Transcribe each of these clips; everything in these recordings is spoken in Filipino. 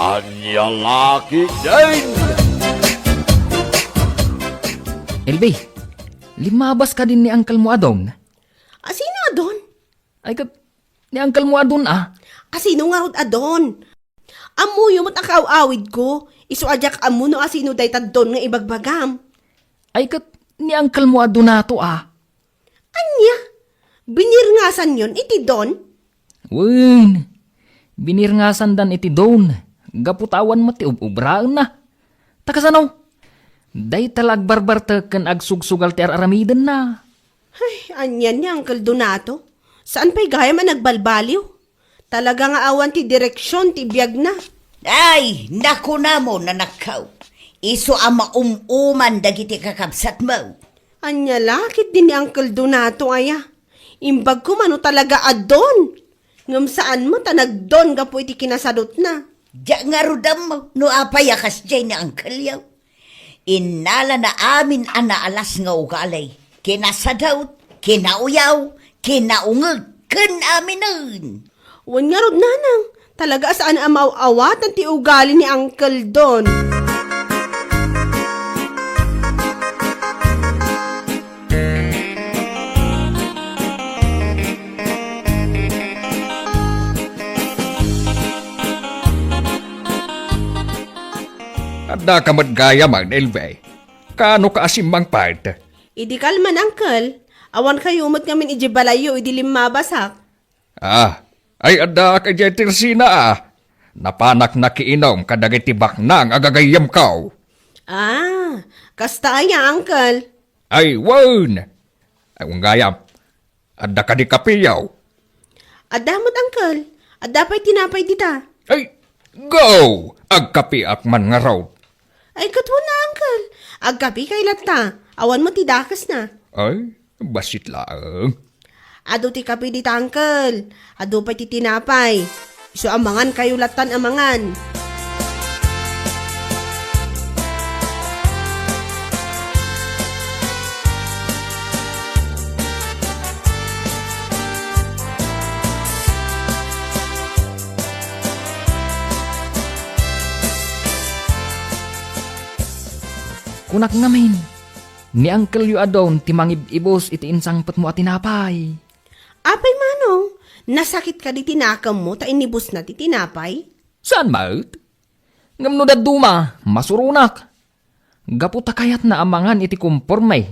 Anya laki din! Elby, limabas ka din ni Uncle mo adon. Sino adon? Ay kat, ni Uncle mo adon Sino nga rod adon? Amuyo mo't akaw-awid ko. Isu ajak amu no asino day tadon nga ibagbagam. Ay kat, ni Uncle mo adon nato Anya? Binirngasan yon iti don? Wen, binirngasan dan iti don. Gaputawan mo ti ubraan na. Takasano? Day talag barbarte ken agsugsugal ti aramidan na. Ay, anyan niya, Uncle Donato. Saan pa'y gaya man nagbalbaliw? Talaga nga awan ti direksyon, ti biyag na. Ay, naku na mo na nakaw. Iso ama umuman dagiti kakabsat mo. Anya lakit din ni Uncle Donato aya. Imbag ko mano talaga adon. Ngam saan mo tanagdon ka po iti kinasadot na. Diya nga rudam mo, no apayakas dyan ni Uncle yaw. Inala na amin anaalas nga ugalay. Kinasadaut, kinauyaw, kinaungag, ken aminun. Wan nga rod nanang. Talaga saan amaw-awatan ti ugali ni Uncle Don. Ada ka madgaya man, Elve. Kano ka asimbang part? Idi kalman, Uncle. Awan kayo umot ngamin ijibalayo, idi limabasak. Ay ada ka jetirsina Napanak na kiinom kadagiti baknang agagayam kaw. Kasta aya, Uncle. Ay, wan! Ay, unggayam. Ada ka di kapiyaw. Adamot, Uncle. Adapay tinapay dita. Ay, go! Agkapiak man nga raw. Ay, katwa na, Uncle. Agkapi kay lata. Awan mo tidakas na. Ay, basit lang. Ado ti kapi dita, Uncle. Ado pa ti tinapay. Iso amangan kayo latan amangan. Kunak ngamin. Ni Uncle yu adon ti mangibibos iti insang pet mo atinapay. Apay manong, nasakit ka di tinakam mo ta inibus na ti tinapay? Saan maut? Ngam no daduma, masurunak. Gaputa kayat na amangan iti kumpormay.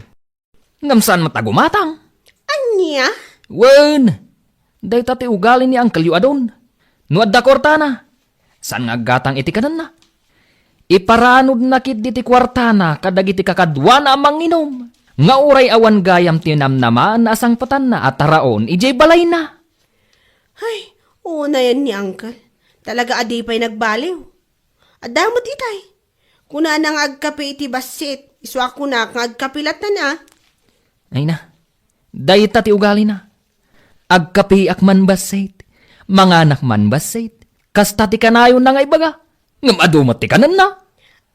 Ngam saan matagumatang? Anya? Wen! Day tati ugali ni Uncle yu adon. No adda kortana. Saan nga gatang iti kanan na? Iparanod na kit diti kwartana kadagiti kakadwa na amang inom. Nga uray awan gayam tinamnamaan na asang patan na at taraon ijay balay na. Ay, oo na yan ni Uncle. Talaga adi pa'y nagbaliw. Adamot itay. Kuna nang agkape iti basit, iswa ko na kang agkapilatan na. Ay na, day tati ugali na. Agkapi akman basit, manganak man basit, kastati kanayon na nga ibaga. Ngam adumat ti kanan na.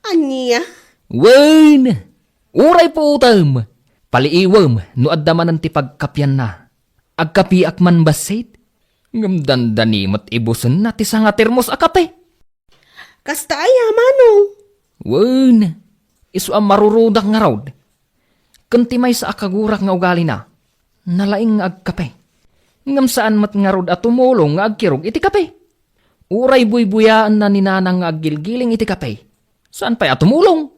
Anya? Wen! Uray po utam. Paliiwam no addaman ti pagkapyan na. Agkapi akman basit. Ngam dandanimot ibusan na ti sanga termos akape. Kasta aya, manong. Wen! Isu ang marurudak nga raw. Kunti may sa akagurak nga ugali na. Nalaing nga agkape. Ngam saan mat nga raw at tumulong nga agkirog iti kape. Uray buy-buyaan na ninanang nga agilgiling iti kape. Saan pa'y atumulong?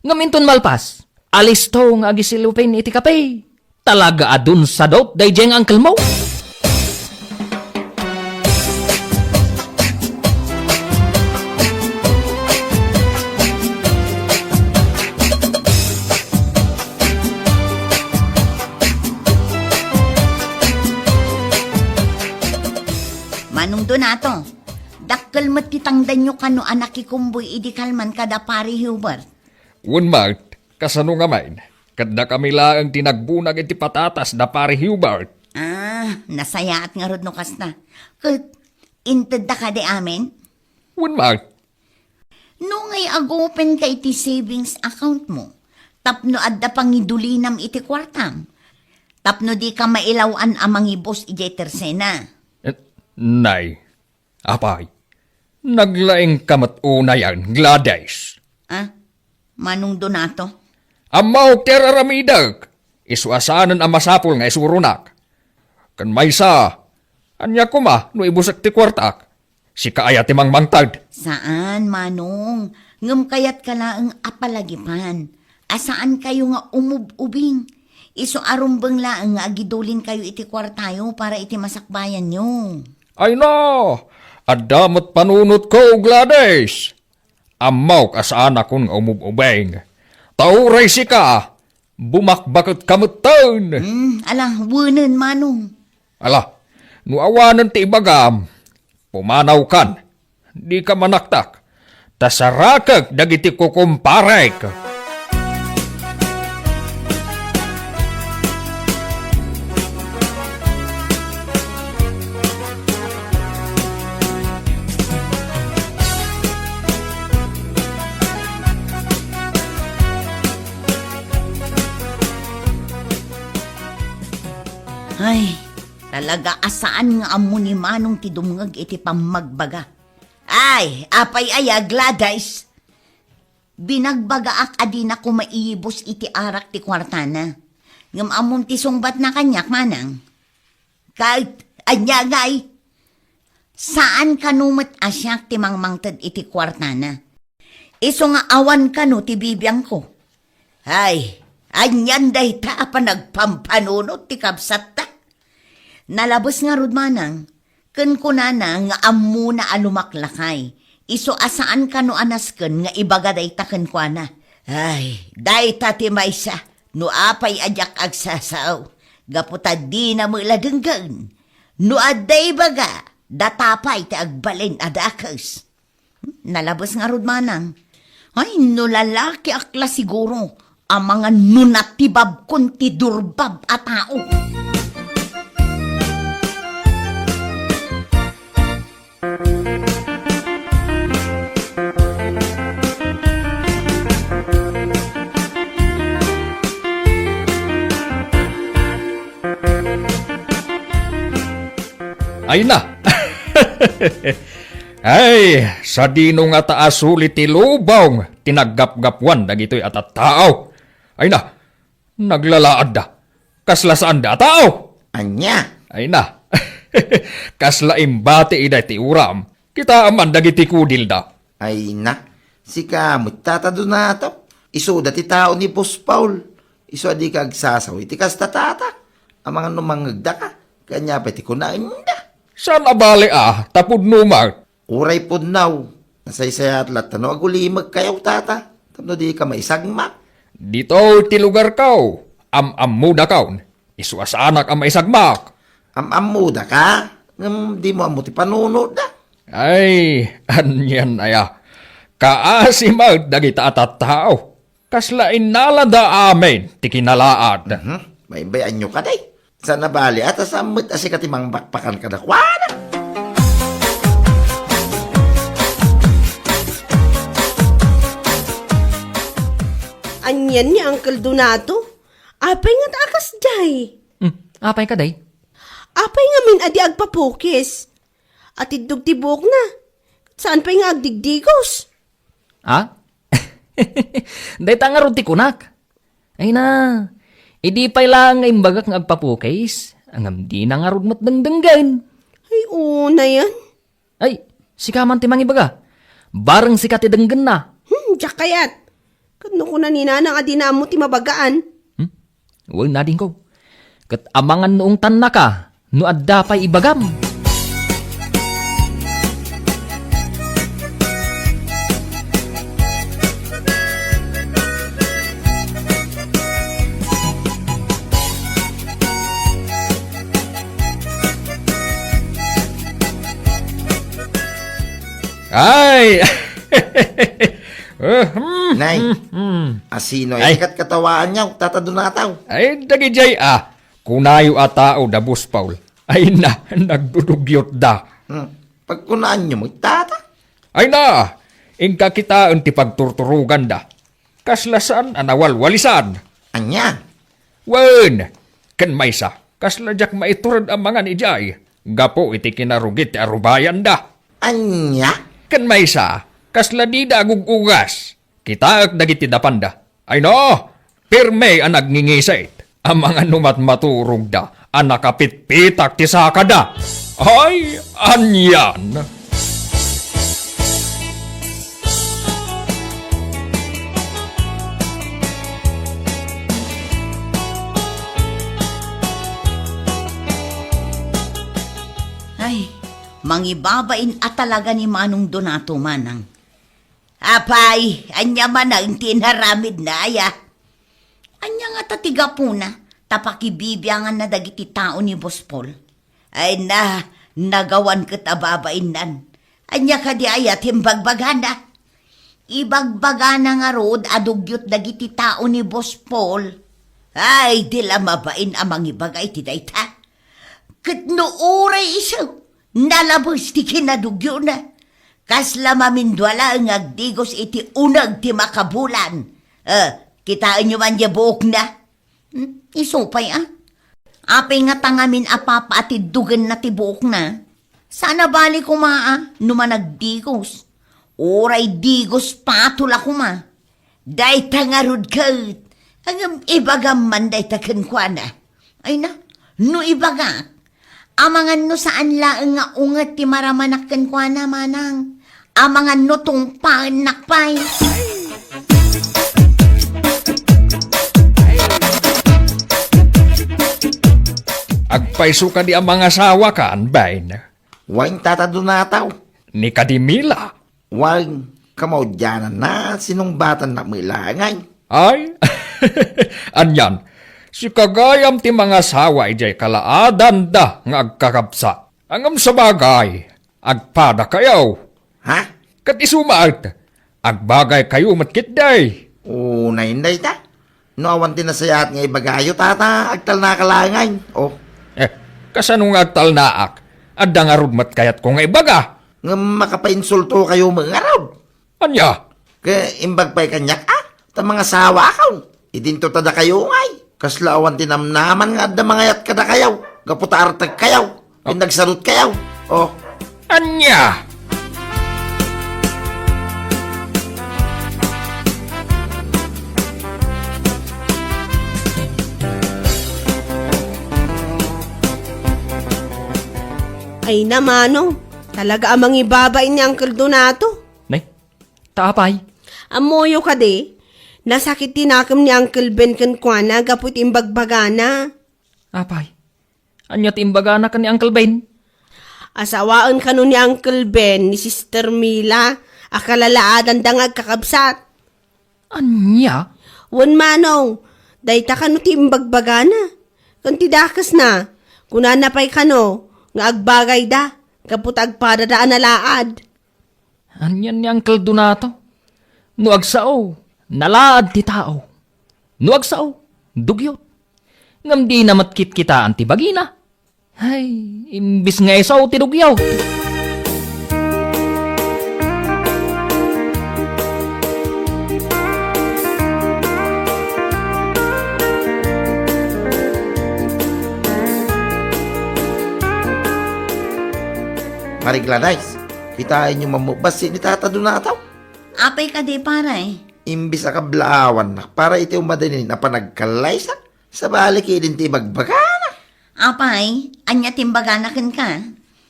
Ngaminton malpas, alisto nga agisilupin iti kape. Talaga adun sa dot, day jeng uncle mo. Manong Donato, dakkel met kitangdan nyo kano anak ikumboy idikalman kada pari Hubert. Wan Mart, kasano nga main? Kadda kami lang tinagbunag iti patatas da pare Hubert. Nasayaat nga rod no kasta. Kat, inted da ka de amin? Wan Mart, No ngay agopen ka iti savings account mo, tapno adda pangidulinam iti kwartam. Tapno di ka mailawan amang ibos iti tersena. nay, apay, Naglaing kamat una yan, Gladys. Ah, Manong Donato? Amaw teraramidag. Isuasanan ang masapul nga isurunak. Kan may sa, anya ko ma, no ibusak ti kwartak. Si kaaya ti mangmangtad. Saan, Manong? Ngam kayat ka laang apalagipan. Asaan kayo nga umububing? Iso arumbang laang nga agidulin kayo iti kwartayo para iti masakbayan nyo. Ay na, adamot panunot ko, Gladys. Amaw kasaan akong nga umububeng. Tauray si ka, bumakbakot kamutan. Ala, wunan, Manong. Ala, nuawanan ti ibagam, pumanaw kan, di ka manaktak, tasarakag dagiti kukumparek. Ay, talaga asaan nga amo ni Manong ti dumngag iti pamagbaga. Ay, apay aya, Gladys. Binagbaga ak adi na ko maiibos iti arak ti kwartana. Ngam amom ti sungbat na kanyak, Manang. Kahit anyagay, saan kanumat asyak ti mangmangtad iti kwartana? Iso nga awan kanu ti bibiyang ko. Ay, anyan day ta pa nagpampanunot ti kabsat ta. Nalabos nga rod, Manang, ken kunana nga ammo na alumaklakay. Iso asaan ka no anas ken nga ibaga day ta ken kuana. Ay, day ta ti maysa, no apay ajak agsasaw. Gaputa di na muladenggan. No aday baga, datapay ti agbalin adakes. Nalabos nga rod, Manang. Ay, no lalaki akla siguro, ang mga nunatibab kun ti durbab a tao. Ay na! Ay, sa dino nga taas ulit ti lubong, tinaggap-gapwan dagito'y atatao. Ay na, naglalaad da. Kasla saan da tao? Anya? Ay na, kasla imbati ida ti uram. Kita aman dagiti kudil da. Ay na, si kamot tatado na to. Iso ti tao ni Boss Paul. Iso di ka agsasaw, iti kas tatata. Ang mga numangagda ka, kanya pa ti kunain da. Saan abali tapod numag? Uray po now, nasaysayat lat tano agulimag kayaw tata. Tano di ka maisagmak. Dito ti lugar kaw, am-amuda kaw. Isuas anak ang maisagmak. Am-amuda ka, ngam di mo amu ti panunod da. Ay, anyan aya. Kaasimag dagita atat tao. Kasla inalada amin ti kinalaad. Baybayan nyo ka day. Sa nabali at asamot asi katimang bakpakan ka dakwana. Anyan ni Uncle Donato. Apay nga takas day. Apay ka day? Apay nga min adi agpapukis. At idug tibok na. Saan pa nga agdigdigos? Ha? Day ta nga ron ti kunak. Ay na, idi pa'y lang nga imbagak nga agpapukis. Ang di na nga ron matdangdanggan. Ay, una yan. Ay, sikaman ti mangibaga. Barang sikat ti danggan na. Diyak kayat. Kano ko na ninanang adi na mo ti mabagaan. Huwag na din ko. Kat amangan noong tan na ka, no adda pa'y ibagam. Ay! Nay, asino ay kat katawaan niya, tatado na tao. Ay, dagijay kunayo a tao da Boss Paul. Ay na, nagdudugyot da. Pagkunaan niyo mo, tata. Ay na, ingka kitaan ti pagturturugan da. Kaslasan anawalwalisan. Anya? Wen, kan maysa, kasladyak maiturad ang mga nijay. Gapo iti kinarugit ti arubayan da. Anya? Kan may sa, kasla di da agugugas. Kita ak dagiti dapanda. Ay no, pirme ang nagningisait. Ang mga numat maturog da, ang nakapitpitak ti sakada. Ay, anyan. Ay, mangibabain at talaga ni Manong Donato manang. Apay, anya man ang tinaramid na aya. Anya nga tatiga po na, tapakibibiyangan na dagiti tao ni Boss Paul. Ay na, nagawan katababain nan. Anya ka di aya timbagbagana. Ibagbagana nga rod adugyot dagiti tao ni Boss Paul. Ay, dila mabain amang ibagay ti dayta. Kat no oray isaw, nalabos ti kinadugyo na. Kasla mamindwala ang agdigos iti unag ti makabulan. Kitaan nyo man buok na. Isupay Apay nga tangamin apapa ati dugan na ti buok na. Sana bali kumaa, numan nagdigos. Oray digos patula kuma. Day tangarod kat. Ang ibagam man day takenkwana. Ay na, no ibaga. Amangan no saan laeng nga ungat ti maramanak kwa na manang. Amangan no tong panakpay. Agpaiso ka di ang mga asawa ka, anbain. Wain tatadunataw. Ni kadimila. Wain kamaudyanan na sinungbatan na milangay. Ay, anyan. Si kagayam ti mga asawa ijay kalaadan da nga agkakapsa. Angam sa bagay, agpada kayaw. Ha? Kat isumaat, agbagay kayo matkit day. Unay na ita. No awan tinasayat nga ibagayo tata agtal na kalangay. Oh, Kasanong agtal naak, adda nga rudmat kayat ko nga ibaga. nga makapainsulto kayo mga araw. Anya, Kaya imbag pa'y kanyak ta mga sawa akaw. Idinto tada kayo ngay. Kaslaawan tinamnaman nga da mga yat kada kayaw. Gaputa artag kayaw. Pinagsarot kayaw. Oh, anya. Ay namano, talaga amang ibabain ni Uncle Donato. Nay, taapay. Amoyo ka de, nasakit tinakam ni Uncle Ben kankwana gaput imbagbagana. Apay. Anya timbaga na ka ni Uncle Ben. Asawaan ka nun ni Uncle Ben ni Sister Mila, akalalaadan dangag kakabsat. Anya? Wan manong, dayta ka no timbagbagana. Kantidakas na, kunanapay ka no, nga agbagay da, kaput agpadadaan na laad. Anyan ni Uncle Donato. No agsao, nalaad ti tao. No agsao, dugyot. Ngam di na matkit kita anti bagina. Ay, imbis nga isaw ti dugyaw. Mariglanais. Kitain nyo mamubasi ni Tata Donataw. Apay ka di paray. Imbis akablaawan na para iti umadinin na panagkalaysa. Sa balik idinti magbagana. Apay, anya timbaganakan ka.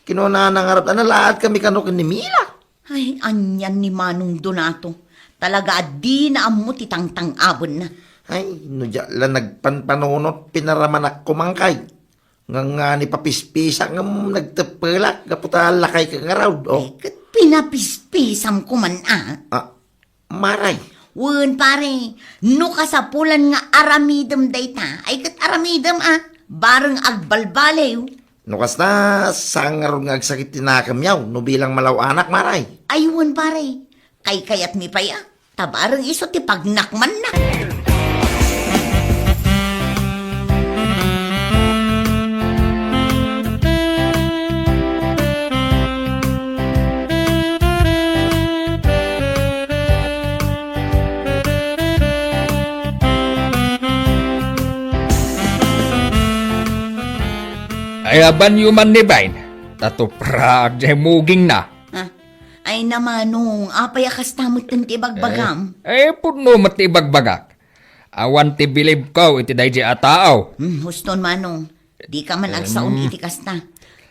Kinuna nangarap na lahat kami kanukin ni Mila. Ay, anyan ni Manong Donato. Talaga di na amo titangtang abon na. Ay, no la nagpanpanunot pinaramanak kumangkay. Nga ni papispisa nga nagtepelak kaputa lakay ka nga raw. Oh, Kat pinapispisam ko man maray. Wen pare, no kasapulan nga aramidem dayta. Ay kat aramidem bareng agbalbalew. Nukas na sangaron nga agsakit tinakam yaw no bilang malaw anak maray. Ay wen pare, kay kayat mi paya. Tabareng iso ti pagnakman na. Ay aban yuman ni Bain. Tato prag jay muging na. Ay namanong, apay akas tamot ng tibagbagam. Puno matibagbagak. Awan ti bilib ko iti day di atao. Huston manong, di ka man agsaon iti kasta.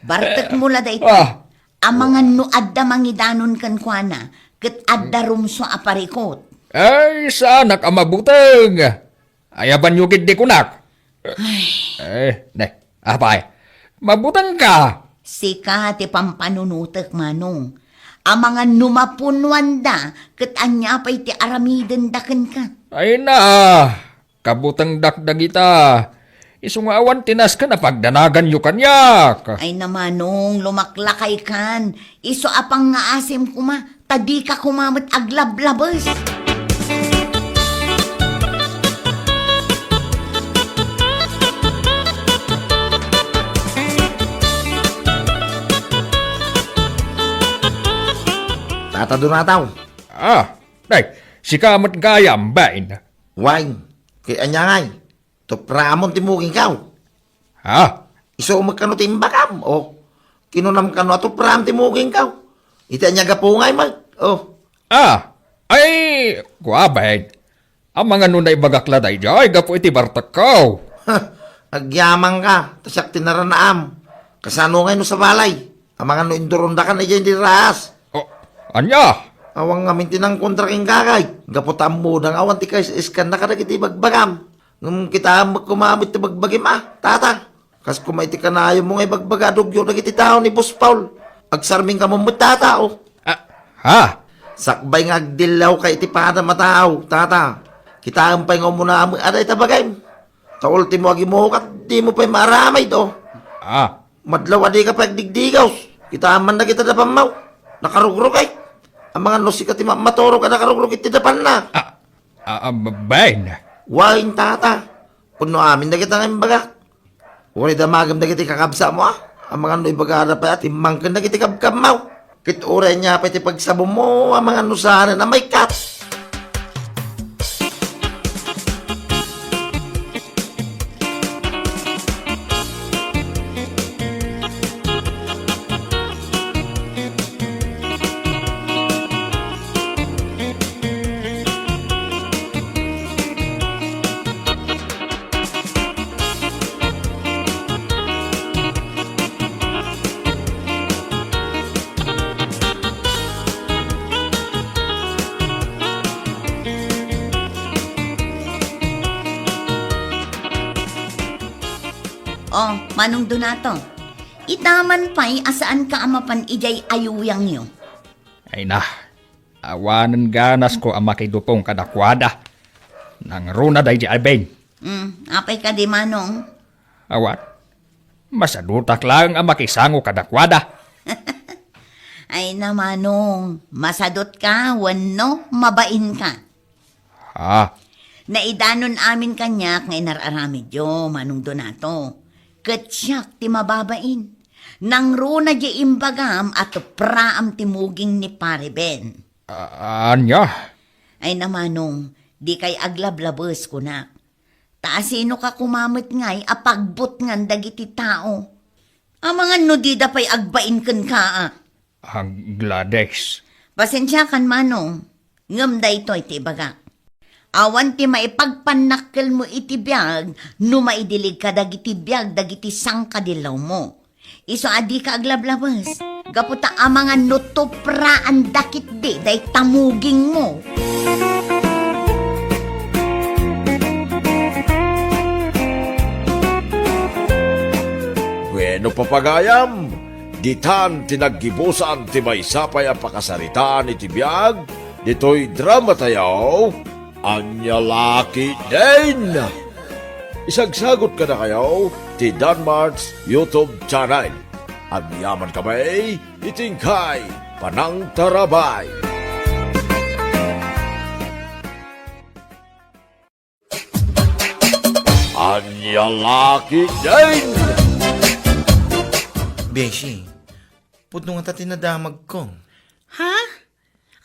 Bartek mula da ito. Ah. Amangan no adda mangidanon kan kuana, ket adda rumso aparikot. Saan ka mabuteng? Ayaban yung di kunak. Apay, mabuteng ka. Sika ti pampanunutek manong. Amangan numapunwan da, ket anya pa'y ti aramiden daken ka. Ay na, kabutang dakdag ita. Isungawan tinas ka na pagdanagan yu kanyak. Ay namanong, lumaklakay kan. Iso apang nga asim kuma, tadi ka kumamot aglablabas. Tata Donataw. Day, si kamat gayam bain. Wine. Kay anya ngay. To pramon timuging kaw. Iso magkano timbakam. O. Kinunam kano ato pram timuging kaw. Iti anya gapungay mag. O. Ay, guabain. Ang mga nunay bagakla day jay, gapo iti bartak ko. Agyamang ka. Tasyak tinaranaam. Kasano ngay no sa balay. Ang mga no induronda ka na dyan di ras. Anya? Awang ngamin tinang kontraking kakay. Gaputam mo nang awan ti kays iskan na kadagiti bagbagam. Ngum kita magkumamit ti bagbagim tata. Kas kumaiti ka na ayaw mo ngay bagbagadog yun nagiti tao ni Boss Paul. Agsarming ka mo tata o. Sakbay nga agdilaw kay iti pada matao, tata. Kita ang pay nga muna aday tabagay. Sa ultimo agi mo kat di mo pa'y maramay do. Madlaw adi ka pagdigdigaw. Kita man na kita dapamaw. Nakarugrog ay. Ang mga nosika ti matoro ka nakarugrog iti dapan na. Bain. Wain tata. Puno amin na kita ng baga. Wari damagam na kita kakabsa mo Ang mga noy baga na pa at imangkan na kita kabkamaw. Kit oray niya pa iti pagsabo mo ang mga nusahan na may kat. Oh, Manong Donato. Itaman pa'y asaan ka amapan ijay ayuyang nyo. Ay na, awanan ganas ko ang makidupong kadakwada. Nang runa day di albeng. Apay ka di Manong. Awan, masadutak lang ang makisango kadakwada. Ay na Manong, masadot ka, wano, mabain ka. Naidanon amin kanyak nga inararamid yo, Manong Donato. Katsyak ti mababain. Nang runa di imbagam at praam timuging ni Pariben. Anya? Ay namanong, di kay aglablabos ko na. Taasino ka kumamit ngay apagbot ngan dagiti tao. Amangan no di dapay agbain kan ka Ang Glades. Pasensya kan Manong, ngam da ito iti baga. Awan ti maipagpanakkel mo iti biyag, no maidilig ka dagiti biyag, dagiti sangkadilaw mo. Iso adi ka aglablabas. Gaputa amangan no topraan dakit di, day tamuging mo. Bueno papagayam, ditan tinaggibusan ti may sapay ang pakasaritaan iti biyag, dito'y drama tayo, Anya Laki din! Isagsagot ka na kayo ti Danmar's YouTube channel. Ang yaman kamay, itingkay, panang tarabay. Anya Laki din! Beshi, pudno nga tati nadamag ko. Ha?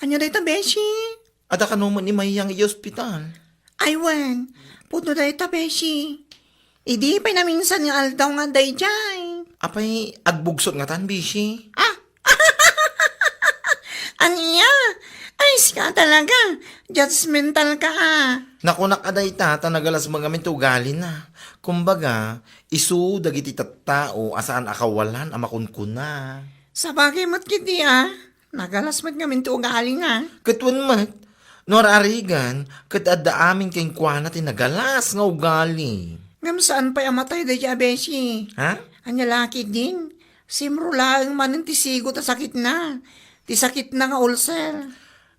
Anya dito, Beshi? Ada ka naman ni Mayang i-hospital. Aywan, puto dito, Beshi. Idi pa na minsan nga aldaw nga day jay. Apay, agbugsot nga tan, Beshi. Anya? Ay, sika talaga. Judgmental ka. Nakunak aday tata nagalas mga mintugali na. Kumbaga, isu dagiti tattao asaan akawalan amakunkuna. Sa bagay mo't kiti nagalas mo't ngamin to ugali nga. Katwan mat, norarigan, kadada amin kayong kwana tinagalas nga ugali. Ngam saan pa'y amatay da Beshi? Ha? Anya laki din. Simro lang man ti sigo ta sakit na. Ti sakit na nga ulcer.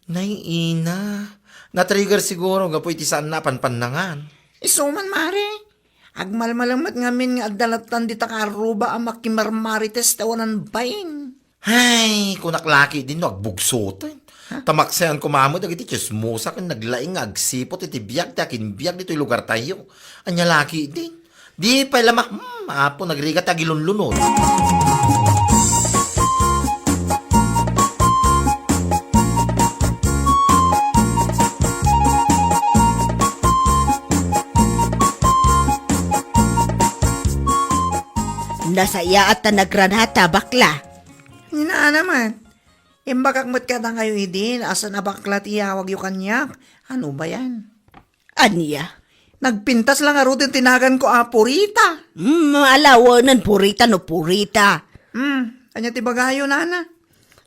Naiina. Na-trigger siguro gapoy ti saan na panpanangan. Isuman mare. Agmalmalamat ngamin nga agdalatan di takaruba ang makimarmarites tawanan bayin. Hay, kunak laki din no, agbugsotan. Tamaksayan kumamo dagiti chismosa kan naglaing agsipot iti biyag takin biyag dito'y lugar tayo. Anya laki din. Di pa lamak, apo nagrigat agilunlunod. Nasaya at nagranata, bakla. Hinaan naman. Imbakak mo't ka na kayo idin, asan na bakla tiyawag yung kanyak. Ano ba yan? Anya? Nagpintas lang aro din tinagan ko Purita. Alawanan, purita no purita. Anya ti bagayo nana.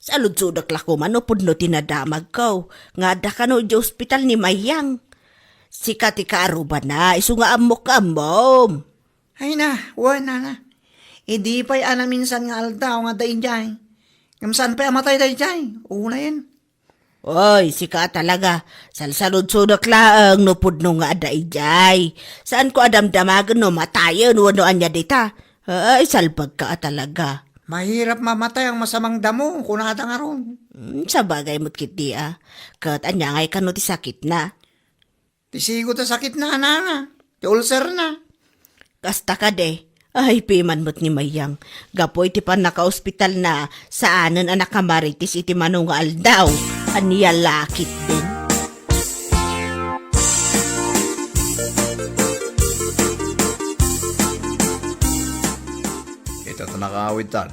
Sa ludsudak lako man, no pudno tinadamag ko. Nga da ka no di ospital ni Mayang. Sika ti kaaruba na, isu nga amok amom. Ay na, nana. Idi pa'y ana minsan nga aldaw nga dahin jay. Kamsaan pa'y amatay dahin jay. Una yan. Oy, sika talaga. Salsalud-sudak laang no pudno nga adaijay. Saan ko adamdamagan no matayon, wano anya dita. Ay, salpag ka talaga. Mahirap mamatay ang masamang damo kung nada nga ron. Sa bagay mo't kiti Kat anya ngay ka no ti sakit na. Tisigo ta sakit na nana. Ti ulcer na. Kasta ka de. Ay, piman mo't ni Mayang. Gapoy ti pan naka-ospital na saanan anak kamaritis iti manong nga aldaw. Aniya lakit din. Ita tanakawit tan.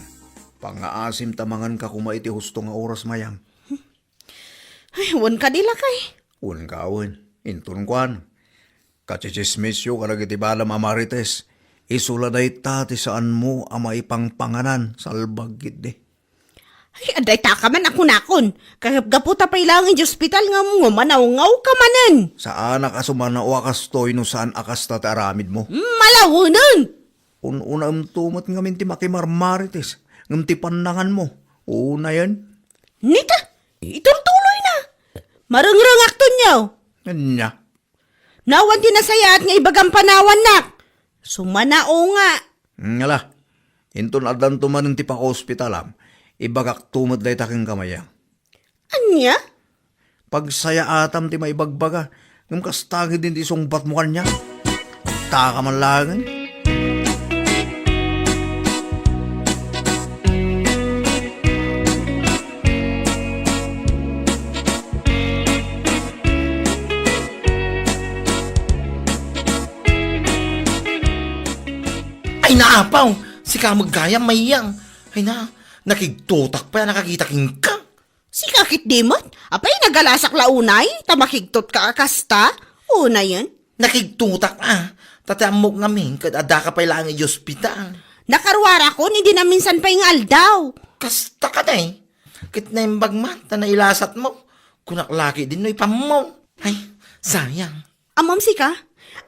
Pangaasim tamangan ka kuma iti husto nga oras Mayang. Ay, wan ka nila kay. Un kawin, intun kwan. Kachichismisyo karag iti balam amarites. Isula day tati saan mo ama ipang panganan salbagit de. Ay, aday ta ka man ako nakon. Gaputa pa ilang yung hospital nga mo, manaw-ngaw ka manan. Saan akasumana o akastoy no saan akas tataramid mo? Malawunan! Unam tumat nga minti makimarmarites. Ngam ti pandangan mo. Una yan. Nita, iturtuloy na. Marangrang akto niyo. Anya. Nawan tinasaya at nga ibagang panawan nak. Sumanao nga. Ngala. Intun adan tumanin ti paka-hospitalam. Ibagak tumot day taking kamayang. Anya? Pagsaya atam ti maibagbaga. Ngam kastagi din ti sungbat mo kanya. Taka man langan. Ay naapaw, si kamagaya mayang. Ay na, nakigtutak pa nakakita king ka. Si kakit dimot? Apay nagalasak launay? Tamakigtot ka akasta? Una yan. Nakigtutak tatamok ngamin kadada ka pa ilang i hospital. Nakarwara ko, hindi na minsan pa yung aldaw. Kasta ka day. Kit na yung bagman, tanailasat mo. Kunaklaki din no ipamo. Ay, sayang. Amam si ka?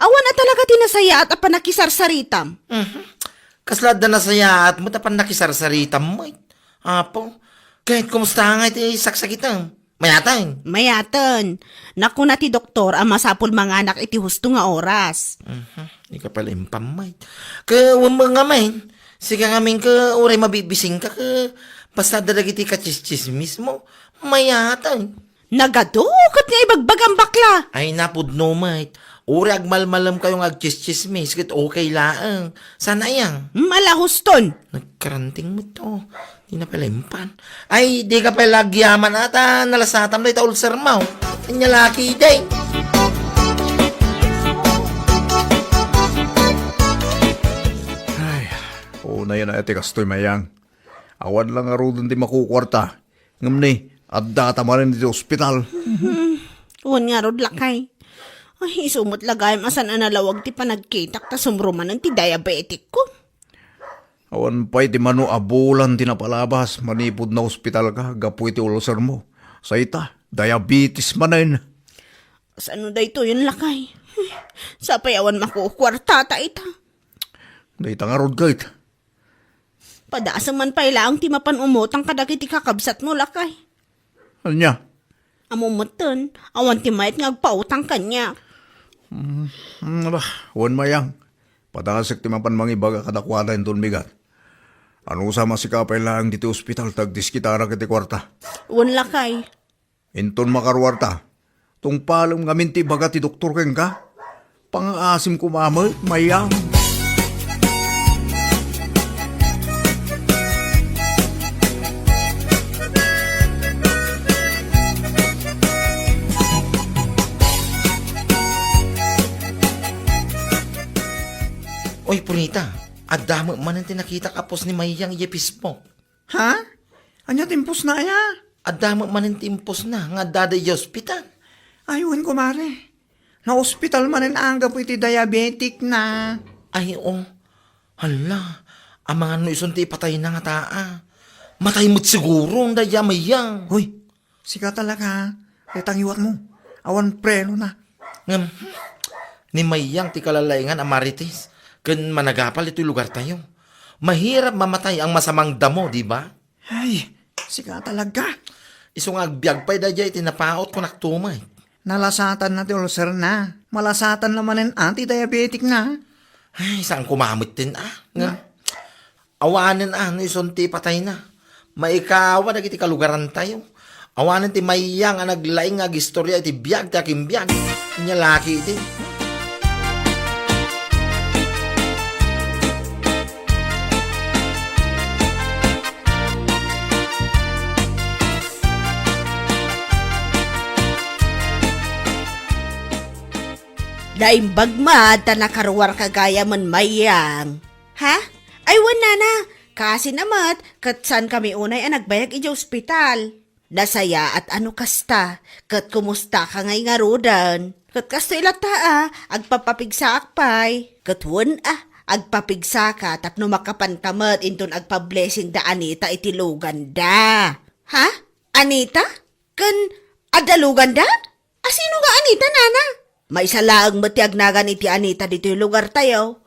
Awan na talaga tinasaya at apanakisarsaritam. Kaslad na nasaya at matapan nakisarsarita mo. Apo, kahit kumusta nga iti saksakitang. Mayatang. Mayatan. Naku na ti doktor ang masapul mga anak iti husto nga oras. Di ka pala impamay. Kawang mga main. Sige nga min ka uray mabibising ka ka. Basta dalagiti ka chismis mo. Mayatang. Nagadukot nga ibagbagang bakla. Ay napudno mate. Uri agmalmalam kayong agchismis kit okay laang. Sana yang. Malahuston. Nagkaranting mo to. Di na pala impan. Ay, di ka pala gyaman ata. Nalasatam na ita ulcer mo. Kanya laki day. Ay, una yan ati kastoy Mayang. Awan lang aro dun di makukwarta. Ngam ni, At data mo rin dito ospital. Wan nga rod lakay. Ay, sumot lagay masan analawag ti panagkitak ta sumruman ng ti diabetic ko. Awan pa'y ti mano abulan tinapalabas, manipod na ospital ka, gapu iti ulcer mo. Sa ita, diabetes manin. Saan da ito yun lakay? Sa payawan makukwarta ta ita. Dahita nga rod kahit. Padasang man pailaang ti mapan umutang kadagiti kakabsat mo lakay. Anya? Amumutan, awan ti mayat ngagpautang kanya. Wan mayang. Patasik ti mapan mangibaga kadakwada yung bigat. Ano sama si kapay lang dito ospital tagdiskitara kiti kwarta. Wan lakay. Inton makarwarta. Tung palong ngamin ti baga ti doktor keng ka. Pang-asim kumamay, mayang. Oy, Purita, adamo man ang tinakita kapos ni Mayang iyepis mo. Ha? Anya timpos na ya? Adamo man ang timpos na nga dada yung hospital. Ayun, kumare. Na ospital man ang angga po iti diabetic na. Ay, hala, ang mga isunti patay na nga taa. Matay mo't siguro ang daya Mayang. Hoy, sika talaga. Letang iwat mo. Awan preno na. Ngam, ni Mayang ti kalalaingan ang marites. Kun managapal ito'y lugar tayo. Mahirap mamatay ang masamang damo, di ba? Ay, sika talaga. Isong agbyag pa'y dadya itinapaot ko naktumay. Nalasatan na ti ulcer na. Malasatan naman ang anti-diabetic na. Ay, saan kumamit din Nga, awanin no isunti patay na. Maikawa na kiti kalugaran tayo. Awanin ti Mayang ang naglaing nga gistorya iti biyag ti aking biyag. Inya laki iti. Daimbag ta nakarwar kagaya man Mayang. Ha? Ay wala na. Kasi namat, katsan kami unay ang nagbayag iti ospital. Nasaya at ano kasta, kat kumusta ka ngay nga rodan. Kat kasto ilata agpapapigsa akpay. Kat wan agpapigsa ka tapno makapantamat inton agpa-blessing da Anita iti luganda. Ha? Anita? Kan adaluganda? Asino nga Anita, nana? May salaang matiagnagan iti Anita dito yung lugar tayo.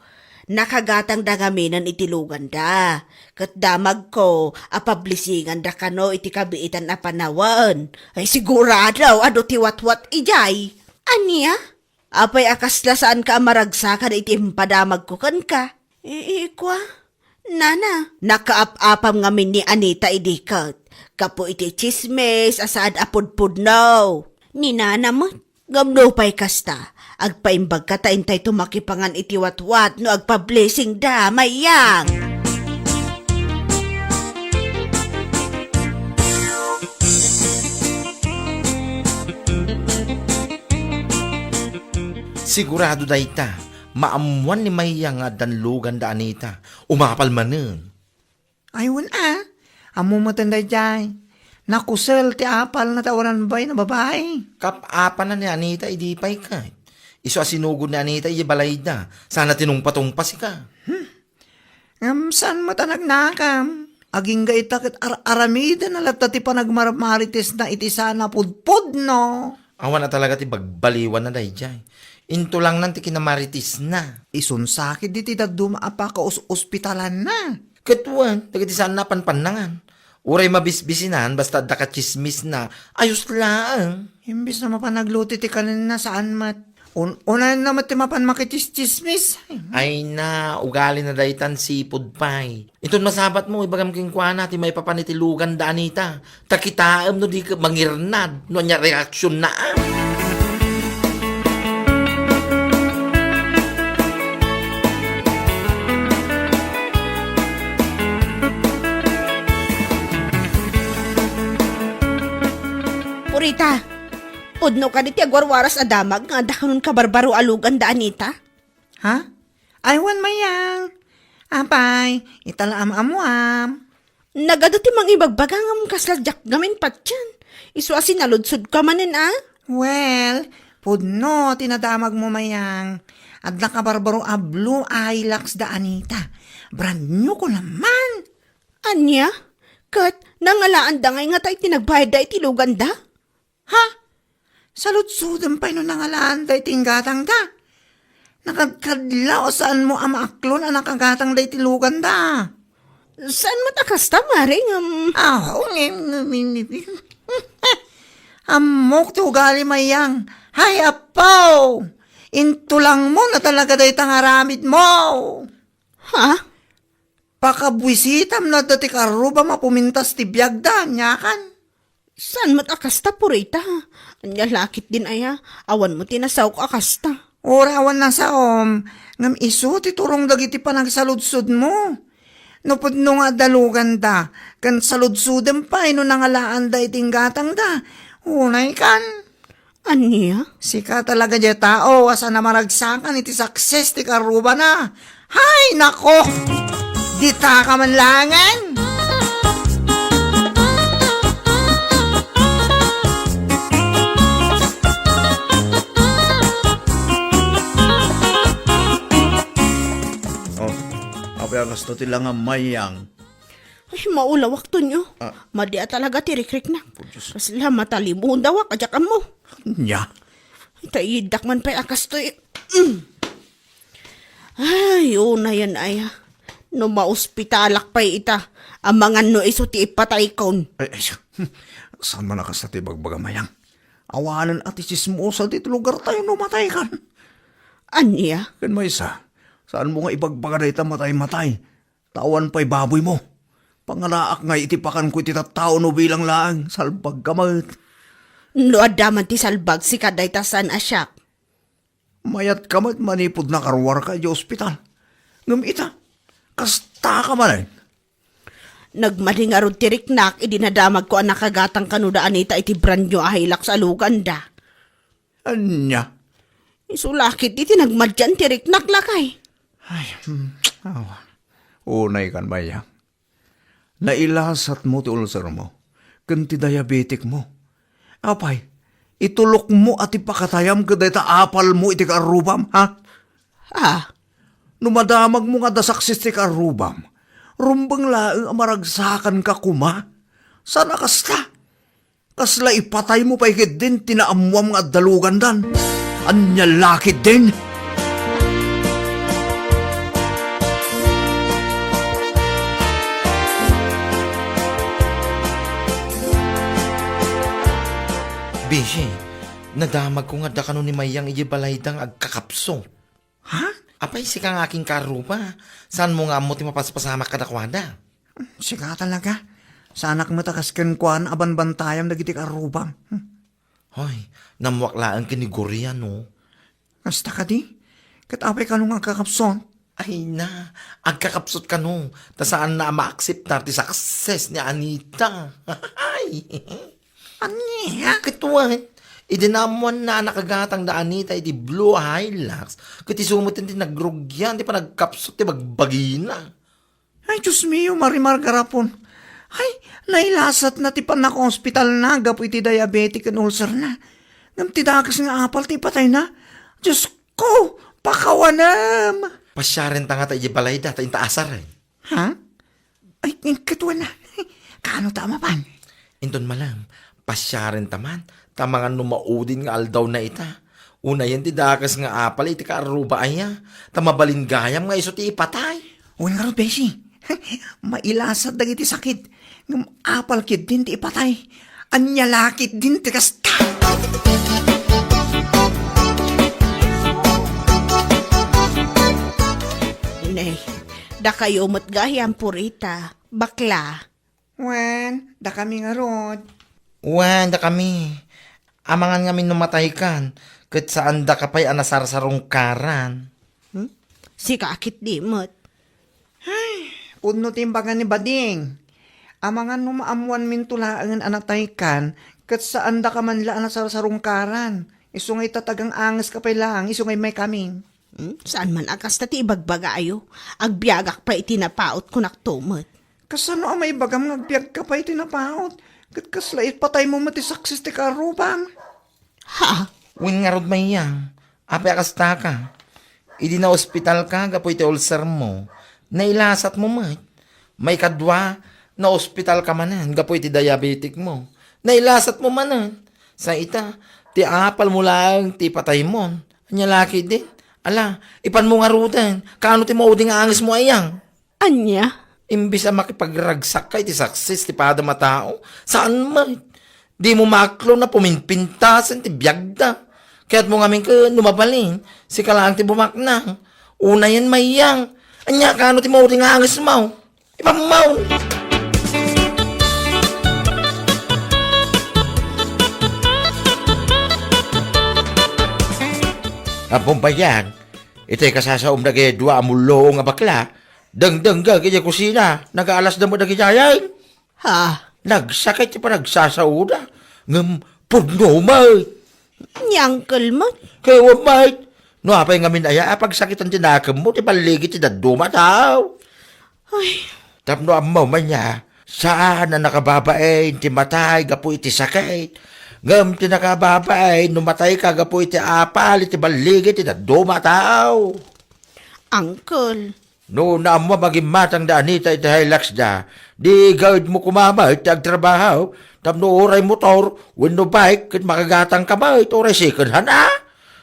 Nakagatang dangaminan iti luganda. Kat damag ko, apablisingan da kano iti kabiitan na panawan. Ay sigurado, ado ti watwat ijay. Anya? Apay akasla saan ka amaragsakan iti impadamag ko kan ka. Ikwa? Nana, nakaap-apam ngamin ni Anita idikat. Kapo iti chismes, asaad apudpud no. Ni Nana mo, gamno pa'y kasta. Agpaimbag ka taintay tumakipangan iti watwat no agpa-blessing da, Mayang. Sigurado dayta, maamuan ni Mayang nga danlugan da Anita. Umapal manen. Ayun amo matanday dyan. Nakusel ti apal na tawanan bay na babae. Kapapa na ni Anita, idi pa'y kahit. Iso asinugod ni Anita, ibalay da. Sana tinungpatong si ka. Saan matanag nakam? Aging gaita kat aramida na lata ti panagmarmarites na iti sana pudpud no. Awan na talaga ti bagbaliwan na dayjay. Into lang nanti kinamaritis na. Isun sakit di ti dumaapa ka ospitalan na. Katuan, tagati saan na panpanangan. Uray mabisbisinan, basta dakachismis na, ayos lang. Imbis na mapanagluti ti kanina saan mat. Unahan na mat ti mapan makichismis. Ay na, ugali na daytan sipod pay. Itong masabat mo, ibagam kingkwana, ti may papanitilugan da Anita. Takitaam no di ka mangirnad, no anya reaksyon na Purita, udno ka diti agwarwaras adamag nga dakanon ka barbaro alugan da Anita. Ha? Aywan Mayang. Apay, itala amuam. Nagado ti mang ibagbagang kasladyak gamin patyan. Isu sinaludsod ka manin Well, pudno, tinadamag mo mayang. At nakabarbaro a Blue Hilux da Anita. Brand new ko naman. Anya? Kat, nangalaan da ngay nga tayo tinagbayad da itilugan da? Ha? Salutsudan pa yun nangalaan da itinggatang da. Nakagkadlaw saan mo amaaklon ang nakagatang da itilugan da. Saan mo takasta, maring? Amok to ugali mayang. Hay apaw! Intulang mo na talaga dahi tangaramid mo. Ha? Pakabwisitam na dati karuba mapumintas ti biyag da, nyakan. Saan mo takasta, purita? Anya lakit din aya. Awan mo tinasaw ko akasta. Orawan na sa ngam iso ti turong dagiti panagsaludsud mo. Nupod no nga dalugan da, kan saludsudan pa, ino nangalaan da iting gatang da. Unay kan. Anya? Sika talaga dya tao, asa na maragsakan iti success ti karuba na. Hay, nako! Dita ka man langan! Oh, apa yang gusto tila nga mayang? Ay, maulawak to nyo. Madia talaga tirikrik na. Kasla matalimuhon daw, kadyakan mo. Nya. Itayidak man pa'y akas to Ay, una yan aya. No mauspitalak pa'y ita. Amangan no iso ti ipatay kon. Ay, saan man nakas na tibagbaga mayang? Awanan at isismosa dito lugar tayo numatay kan. Anya? Kan may isa, saan mo nga ibagbaga na ita matay-matay? Tawan pa'y baboy mo. Pangalaak nga itipakan ko iti tattao no bilang laang, salbag kamat. No adaman ti salbag si kaday tasan asyak. Mayat kamat manipod na karwar ka di ospital. Ngam ita, kasta ka man eh. Nagmaringarod ti riknak, idinadamag ko ang nakagatang kanudaan ita iti brand nyo ahilak sa luganda. Anya? Isulakit iti nagmadyan ti riknak lakay. Ay, unay kan bayang. Nailasat mo ti ulcer mo, kanti diabetic mo. Apay, itulok mo at ipakatayam kaday ta apal mo iti karubam, ha? Numadamag mo nga da saksis ti karubam, rumbang laeng amaragsakan ka kuma. Sana kasta? Kasla ipatay mo pa ikit din tinaamuam nga dalugan dan. Anya lakit din. Bishi, nadamag ko nga da kano ni Mayang ijibalaydang agkakapso. Ha? Apay si kang aking karuba. Saan mo nga mo ti mapaspasama kadakwada? Sika talaga. Sanak matakasken kuan aban bantayam dagiti karubam. Hoy, namuwaklaan kinigurya no. Kasta ka di? Katapay ka nung agkakapson. Ay na, agkakapsot ka no. Ta saan na ma-accept na ti success ni Anita. Ay, Anya? kituwan. Idinamuan na nakagatang da Anita iti Blue Hilux. Kati sumutin ti nagrugyan, ti pa nagkapsot ti bagbagina. Ay, Diyos mio, marimar garapon. Ay, nailasat na ti panak hospital na, gapo iti diabetic and ulcer na. Ngam ti dakas nga apal, ti patay na. Diyos ko, pakawanam. Pasyaren ta nga ta ijibalay da, ta intaasar eh. Ha? Ay, katuwa na. Kano tama pan? Inton malam, pasyaren taman, tamangan numaudin nga aldaw na ita. Una yan ti dakas nga apal, iti kaaruba aya. Tamabalingayam nga iso ti ipatay. Uy, nga ro, Beshi. Mailasat dagiti sakit. Ngam apal kid din ti ipatay. Anya lakit din ti kasta. Inay, da kayo matgahiyang purita. Bakla. Wen, da kami nga rod. Wan, da kami. Amangan nga numatay kan. Kat saan da kapay anasarsarong karan. Si kakit di mo't. Puno timbangan ni Bading. Amangan numaamuan min tulaangan anatay kan, kat saan da ka man laan sa sarungkaran. Iso ngay tatagang angas ka pa lang, iso ngay may kaming. Saan man akas na ti ibagbaga ayo. Agbiagak pa itinapaot ko naktumot. Kasano ang may bagam ngagbiag ka pa itinapaot? Kat kasla ipatay mo matisaksis ti karubang. Ha? Win nga rod may yang. Apay akasta ka. Idi na ospital ka, gapoy ti ulcer mo. Nailasat mo mat. May kadwa, na ospital ka manan, gapoy ti diabetic mo. Nailasat mo manan. Sa ita, ti apal mo lang, ti patay mo. Anya laki din. Ala, ipan mo nga rudan. Kaano ti mauding angis mo ayang? Anya? Imbis na makipagragsak ka, iti saksis, ti pada matao. Saan man? Di mo maklo na puminpintasan, ti biyagda. Kaya't mo ngamin ka numabalin, si kalang ti bumakna. Una yan mayang. Anya, kano ti mauding angis mo? Ipamaw. Apong bayan, ito'y kasasaom na kaya dua amulo nga bakla. Dang-dang ga kaya kusina, nag-aalas na mo na kaya Ha? nagsakit ti pa nagsasauda. Ngam, pudno, mate. Nyangkel mo? Kaya wa, mate. No, apay nga minaya, pagsakit ang tinakam mo, ti paligid ti daduma tao. Ay, Tapno amaw man niya, saan na nakababain, ti matay, gapu iti sakit. Ngam, ti nakababain, numatay ka, gapu iti apal, iti baligid, ti daduma tao. Uncle. No, naamwa maging matang da anita iti hilax da. Di gawid mo kumama iti agtrabaho. Tapno oray motor, winno bike, kat makagatang kamay, iti oray second hand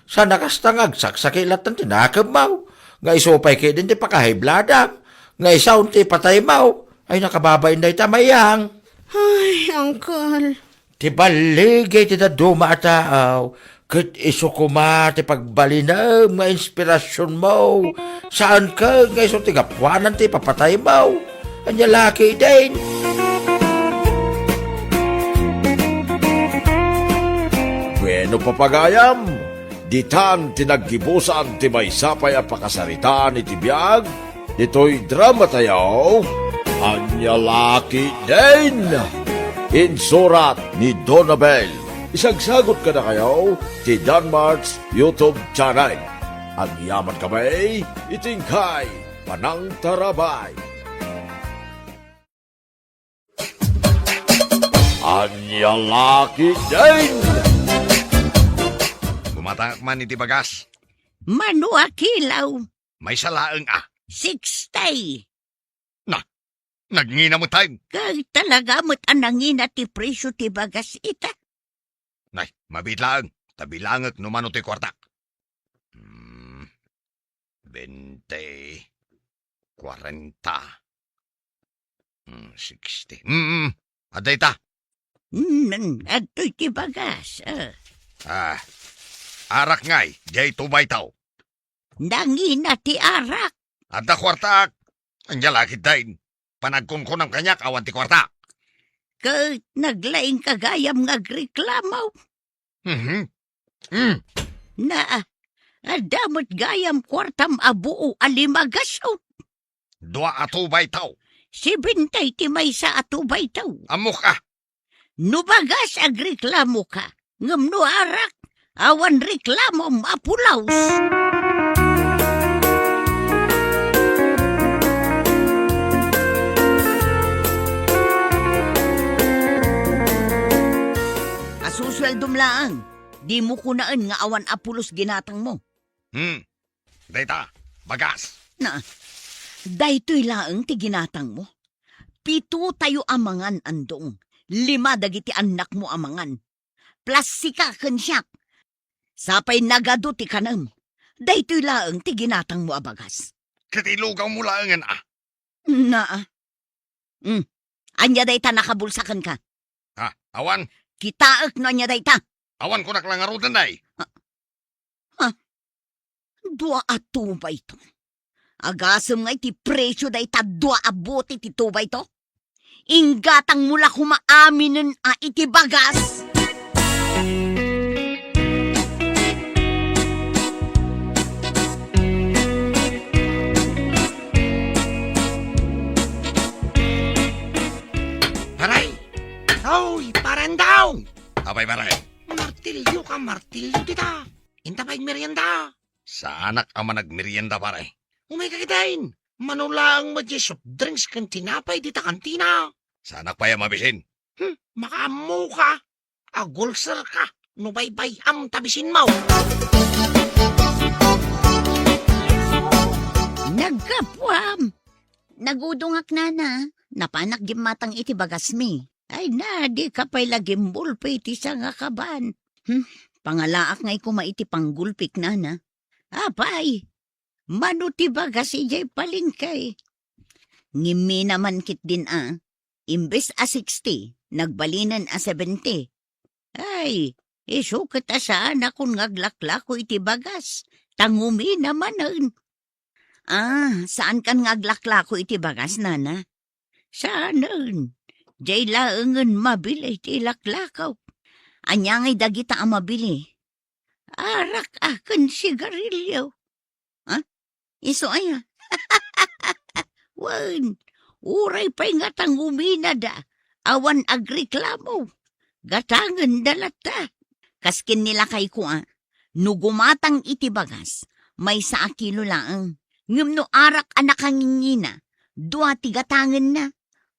Sa nakastangag, saksakilat ng tinakab mo. Nga isopay kayo din ti pakahibladang. Nga isaw ti patay mo. Ay nakababay na itamayang. Ay, Uncle. Ti baligay ti daduma tao. Kat iso kuma ti pagbalinam nga inspirasyon mo. Saan ka nga iso ti gapuanan ti papatay mo. Anya laki din. Bueno papagayam, ditan tinaggibusan ti maysapay a pakasaritaan iti biyag, dito'y drama tayo, Anya Laki din. Insurat ni Donabel. Isagsagot ka na kayo ti Danmarks YouTube channel. Ang yaman kamay, itingkay, panang tarabay. Anya Laki din. Gumatangak man iti bagas. Mano akilaw, May salaang 60. Nagngina mo tayo. Kag talaga mo't anangin at ti presyo ti bagas ita. Nay, mabitlaang. Tabilangak numano ti kwarta. 20, 40, 60. Aday ta. Ato'y ti bagas. Arak ngay, jay tubay tao. Nangin at ti arak. Adda kwarta. Anya lakit dahin. Panagkon ko ng kanyak awan ti kwarta. Kag naglaing kagayam ngagreklamaw. Na, adamot gayam kwartam abuo alimagasaw. Dua atubay tao. 70 ti may sa atubay taw. Amok ka. Nubagas agreklamo ka. Ngam no arak, awan reklamo mapulaws. Asusweldom laang. Di mo kunaan nga awan apulos ginatang mo. Dayta, bagas. Na, daytoy laang ti ginatang mo. 7 tayo amangan andong. 5 dagiti anak mo amangan. Plus sika kensyak. Sapay nagado ti kanam. Daytoy laang ti ginatang mo abagas. Katilugaw mo laangan Na, anya dayta nakabulsakan ka. Awan. Kitaak no anya dayta. Awan ko naklangarutan day. Dua atubay to. Agasam nga iti presyo dayta dua abote ti tubay to. Inggatang mula kumaaminin iti bagas. Paray! Hoy, parandaw! Abay paray. Martilyo ka, martilyo kita. Inta pa'y merienda. Sa anak ama nagmerienda paray. Umay kakitain. Manulaang madya soft drinks kan tinapay dita kantina. Sa anak pa mabisin. Makamu ka. Agulser ka. Nubaybay am tabisin mo. Nagkapwam. Nagudungak na. Napanak gimatang iti bagas mi. Ay na, di ka pa'y lagim bulpe iti sa nga kaban. Pangalaak ngay kuma iti panggulpik na. Apay, mano ti bagas ijay palingkay. Ngimi naman kit din imbes a 60, nagbalinan a 70. Ay, iso kita saan akong ngaglaklako iti bagas. Tangumi naman saan kan ngaglaklako iti bagas, nana? Saanan? Jay laengen mabili iti laklakaw. Anya ngay dagita ang mabili. Arak akan sigarilyo. Iso aya. Wan, uray pa'y nga tangumina da. Awan agreklamo. Gatangan dalata. Kaskin nila kay ko nugumatang iti bagas, may sa akilo laang. Ngam no arak anak hangingina, dua tigatangan na.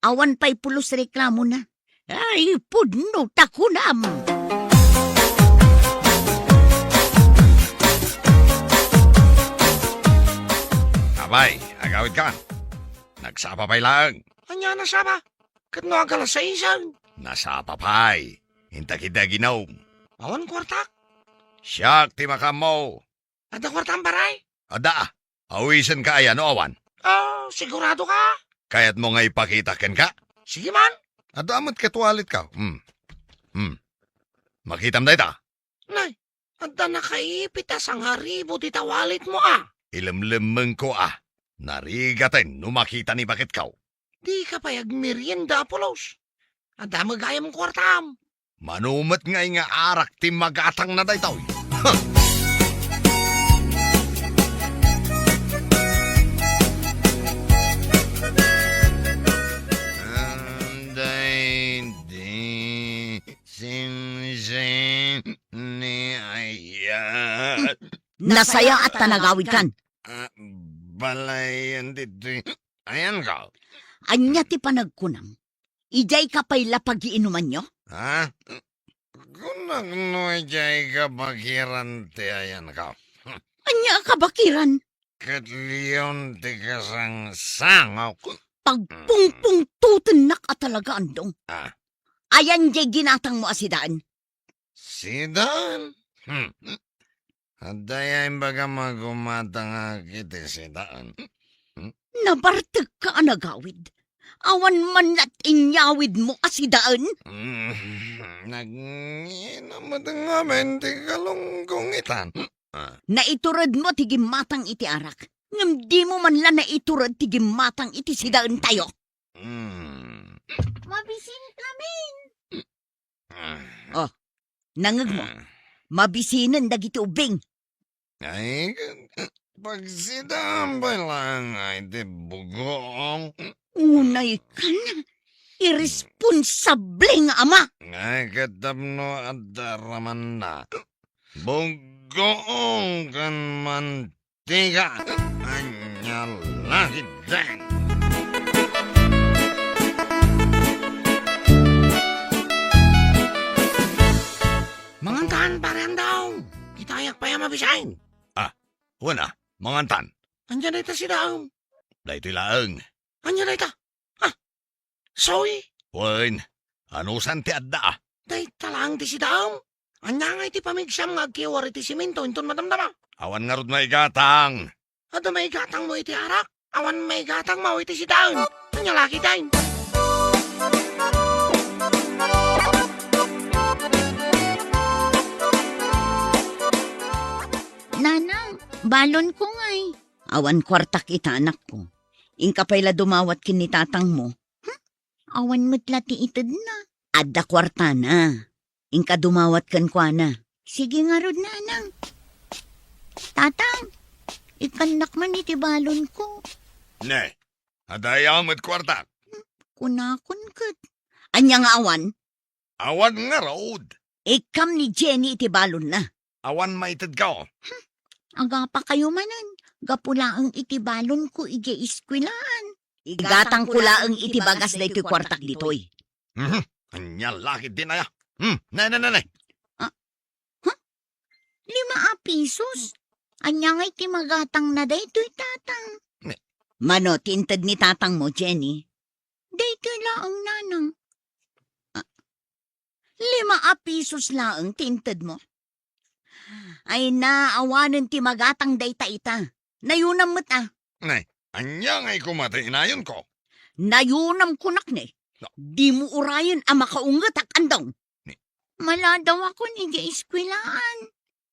Awan pa'y pulos reklamo na. Ay, pudno takunam. Abay, agawid ka. Nagsapa pa'y lang. Anya na saba. Kat no agalas sa isang. Nasapa pa'y. Hinta-kita ginaw. Awan kwartak. Siyak ti makamo. Ada kwartang baray. Ada, awisan ka ayan o awan. Sigurado ka? Kaya't mo nga ipakitaken ka. Sige man. Ada amat katwalit ka. Makitam da ita. Nay, ada nakaipitas ang haribo di tawalit mo Ilamlamang ko Narigatin numakita ni bakit kaw. Di ka payag merienda pulos. Ada magayam kwartam. Manumat ngay nga arak ti magatang na daytaw. Ni ayat. Nasaya at tanagawid kan. Balayan dito. Ayan ka. Anya ti panagkunam. Ijay ka pa'y lapag-iinuman nyo? Kung nagnoy ka bakiran ti ayan ka. Anya ka bakiran? Katliyon ti kasang sangaw. Pagpungpung tutunak at talaga andong. Ayan jay ginatang mo asidaan. Sidaan? Adayay baga magumatang akiti sidaan. Nabartag ka anagawid. Awan man at inyawid mo asidaan. Naginamatang amin ti kalunggong itan. Naiturad mo tigimatang iti arak. Ngam di mo man lang naiturad tigimatang iti sidaan tayo. Mabisin kamin. Nangag mo. Mabisinan dagiti ubing. Ay, pagsidaan ba lang ay di bugong? Unay ka na. Irresponsable nga ama. Ay, katabno at daraman na. Bugong kan mantiga. Anya lahid din. Mangantahan parehan daw. Itayak pa yung mabisahin. Wana, mangantan. Andiyan na ita si daw. Dahito laang. Andiyan na ita. Soy. Wan, ano san ti adda? Day talang ti si daw. Anya nga iti pamigsam nga agkiwar iti siminto inton madamdama. Awan nga rod may gatang. Ada may gatang mo iti arak. Awan may gatang mo iti si daw. Anya laki daw. Nanang, balon ko ngay. Awan kwartak ita anak ko. Ingka pa'y la dumawat kinitatang mo. Awan matlati itad na. Adda kwarta na. Ingka dumawat kan kwa na. Sige nga rod, nanang. Tatang, ikanak man iti balon ko. Ne, adayam at kwarta. Kunakon kat. Anya nga awan? Awan nga road. Ikam ni Jenny iti balon na. Awan maitid ka. Aga pa kayo manan. Gapula ang itibalon ko ije iskwilaan. Igatang kula ang itibagas na ito'y kwartak ditoy. Anya lakit din aya. Nay. 5 pisos? Anya nga'y timagatang na daytoy tatang. Mano, tintad ni tatang mo, Jenny? Daytoy laang nanang. 5 pisos laang tintad mo. Ay naawanan timagatang dayta ita. Nayunam mo't Nay, anya nga'y kumatay inayon ko. Nayunam kunak ni. Di mo urayan ang makaungat ak andong. Mala daw ako ni iskwilaan.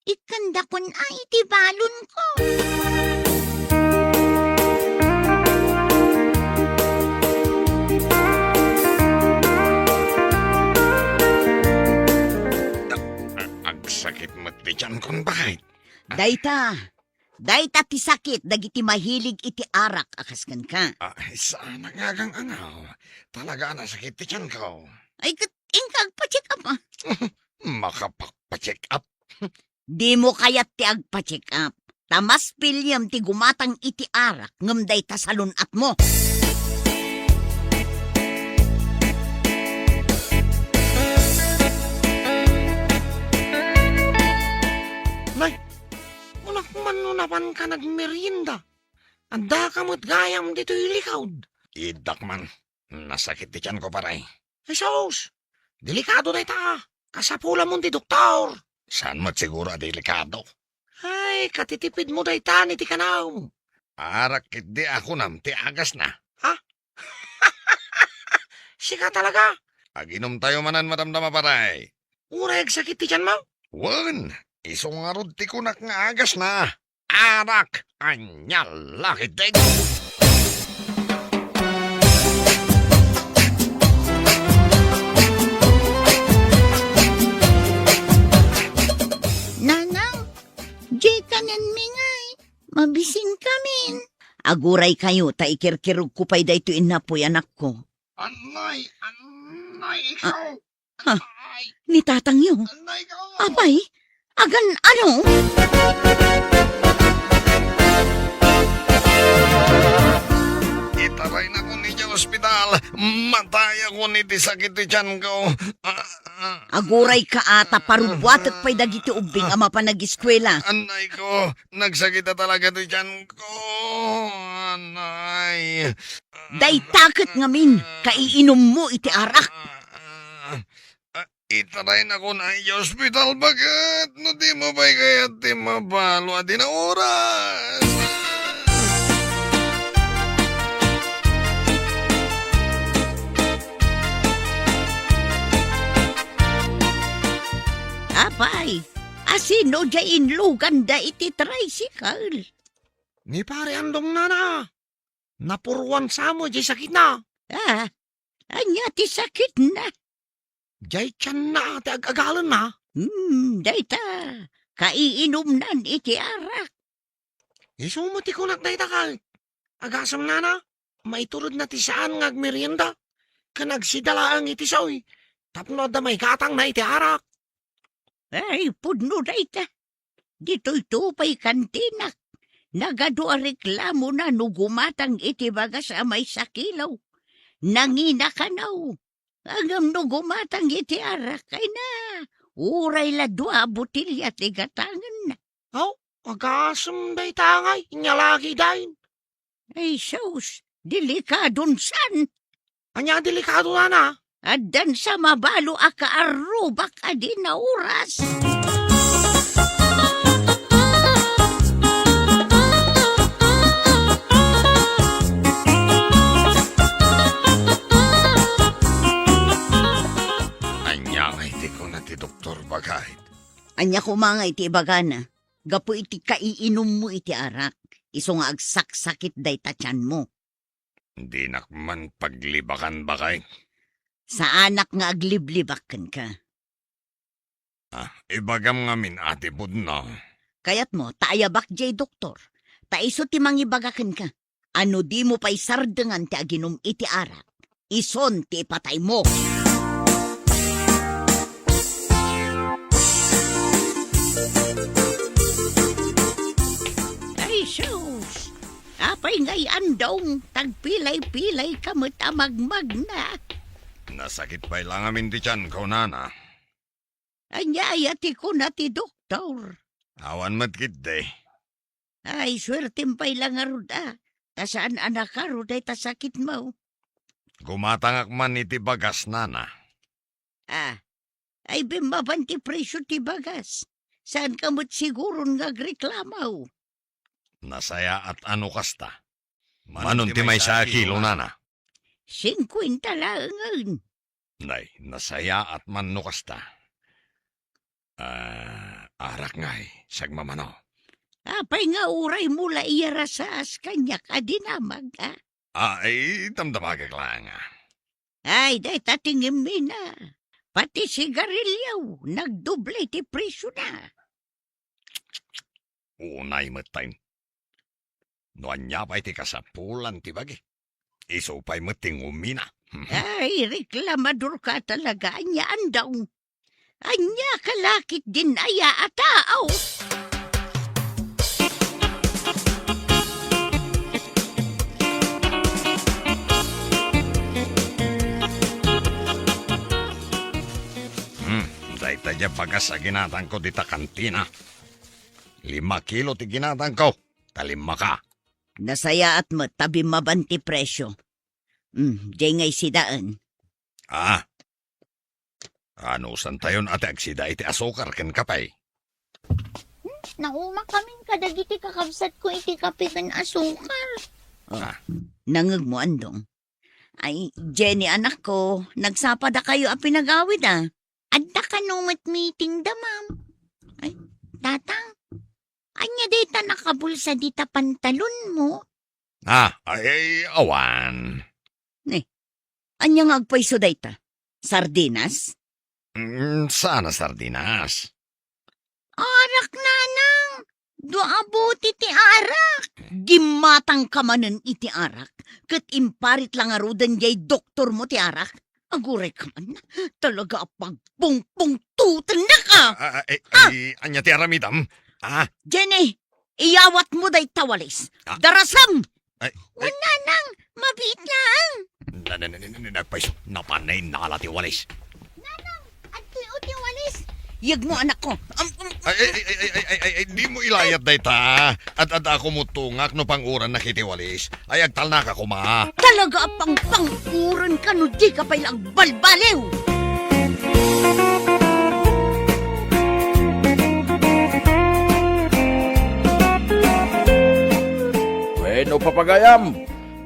Ikanda kun ay itibalon ko. Agsakit mo't di tiyan kon bakit. Dayta ti sakit dagiti mahilig iti arak akaskan ka. Sana nga gang angaw. Talaga na sakit ti tiyan ko. Ay ingkag pa-check up Makapagpa-check up. Di mo kayat ti agpa-check up. Tamas pilyam ti gumatang iti arak ngem dayta salunat mo. Nay, unak manunapan ka nagmerienda. Anda ka mo't gayam dito ilikawd. Idak man. Nasakit ti tiyan ko paray. Ay sos, delikado na ita. Kasapula mo ti doktor. Saan mo't siguro delikado? Ay, katitipid mo day tani ti kanaw. Arak di ako nam ti agas na. Sika talaga. Aginom tayo manan madamdama paray. Ureg sakit ti tiyan mo. Wan, isong arod ti kunak nga agas na. Arak, anya lakit din. Nanang, jay kanan mingay. Mabising kamin. Aguray kayo, ta ikirkirog ko pa'y dayto inapoy anak ko. Anay, ikaw. Ni tatang yung. Anay, ikaw. Apay, agan ano? Itaray na ko ni sa ospital. Matay ako ni ti sakit ti tiyan ko. Aguray ka ata parubuat at pa'y dagiti ubing ama pa nag-eskwela. Anay ko, nagsakit na talaga ti tiyan ko. Anay. Day takot ngamin, kaiinom mo iti arak. Itaray na ko na yung hospital. Bakit? No di mo ba'y kaya ti mabalo at di na oras? Apay, asino jain lugan da iti tricycle. Ni pare andong nana. Napurwan sa mo, jay sakit na. Anya ti sakit na. Jay tiyan na, ti agagalan na. Dayta, kaiinom nan iti arak. Isumuti ko nak dayta ka. Agasam nana, maiturod na ti saan ngag merienda. Kanagsidala ang iti soy. Tapno da may katang na iti arak. Ay, pudno dayta. Dito'y tupay kantinak. Nagado a reklamo na no gumatang iti bagas a may sakilaw. Nangina ka naw. Agam no gumatang iti arak kay na. Uray la 2 botilya ti gatangan na. Agasam day tangay, inyalagi dahin. Ay, sus, delikadon san. Anya delikado na. Addan sa mabalo a kaarubak a di na oras. Anya nga iti ko na ti doktor bagay. Anya kumangay ti ibagana. Gapo iti kaiinom mo iti arak. Iso nga agsaksakit day tatyan mo. Hindi nakman paglibakan bagay. Sa anak nga agliblibakan ka. Ibagam nga min ati pod na. Kayat mo, taayabak jay doktor. Taiso ti mangibagakan ka. Ano di mo pa'y sardengan ti aginom iti arak. Ison ti ipatay mo. Ay, sus. Apay ngay andong, tagpilay-pilay kamot amagmag na. Nasakit pa lang amin di tiyan ko, nana. Anya ayati ko na ti doktor. Awan matkit de. Ay, swerte pa'y lang aruda. Tasaan anak ka, ruday tasakit mo. Gumatangak man iti bagas, nana. Ay bimaban ti presyo ti bagas. Saan ka mo't siguro nagreklamaw? Nasaya at ano kasta. Manon ti may sa kilo, nana. 50 lang. Nay, nasaya at manno kasta. Arak ngay, sagmamano. Apay nga uray mula iyarasas kanya ka dinamag, ha? Ay, damdamagag lang. Ay, day tatingin mi na. Pati sigarilyaw, nagdoble ti presyo na. Unay matay. Noanya pa iti kasapulan ti bagi. Iso pa'y mating umina. Ay, reklamador ka talaga. Anya andaw. Anya kalakit din aya ataaw. Dahil tadya bagas sa ginatang ko dita kantina. 5 kilo ti ginatang ko. Talima ka. Nasaya at mo, tabi mabanti presyo. Di ngay sidaan. Ano san tayon ate agsida iti asukar ken kapay. Nauma kaming kadagiti kakabsat ko iti kape ken asukar. Nangag mo andong. Ay, Jenny anak ko, nagsapa da kayo a pinagawid ah. Adda ka numat meeting da, ma'am. Ay, tatang. Anya data nakabulsa dita pantalon mo. Ay, awan. Anya nga agpaiso dayta? Sardinas? Sana sardinas. Arak nanang! Duabuti ti arak! Gimatang kamanen iti arak. Kat imparit lang arudan jay doktor mo ti arak. Aguray ka man. Talaga pagpungpungtutan na ka! Anya ti aramidam. Jenny! Iyawat mo day tawalis. Darasam! Wala nang, mabit lang. Nagpaiso, napanay nalati walis. At uti walis. Yag mo anak ko. Ay, di mo ilayat day ta. At ako mo tungak no panguran na kitiwalis. Ay, agtal na ka kuma. Talaga pang pangkuran ka no di ka pa'y balbaliw. Bueno, papagayam,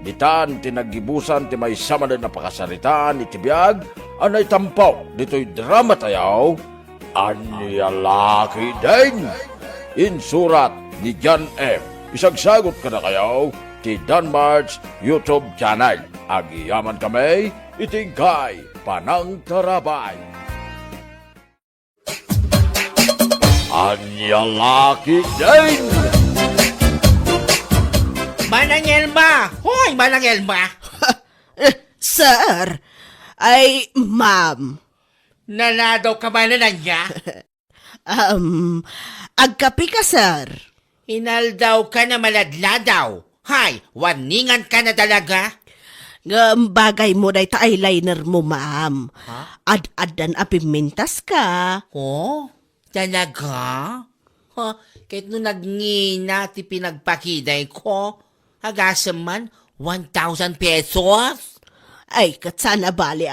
ditan tinagibusan ti may sama na napakasaritaan iti biyag, anay tampaw, dito'y drama tayaw, Anyalaki din. Insurat ni John M. Isagsagot ka na kayaw, ti Danmar's YouTube channel. Agiyaman kami, itingkay, panang tarabay. Anyalaki din. Manang Elma! Hoy, Manang Elma! Sir, ay ma'am. Nanadaw ka ba na nanya? Agkapi ka, sir. Inaldaw ka na maladladaw. Hay, waningan ka na talaga? Bagay mo day ta eyeliner mo, ma'am. Ad-adan apimintas ka. Oh, talaga? Kahit nung nagngina ti pinagpakiday ko, agasam man, 1,000 pesos? Ay, kat sana bali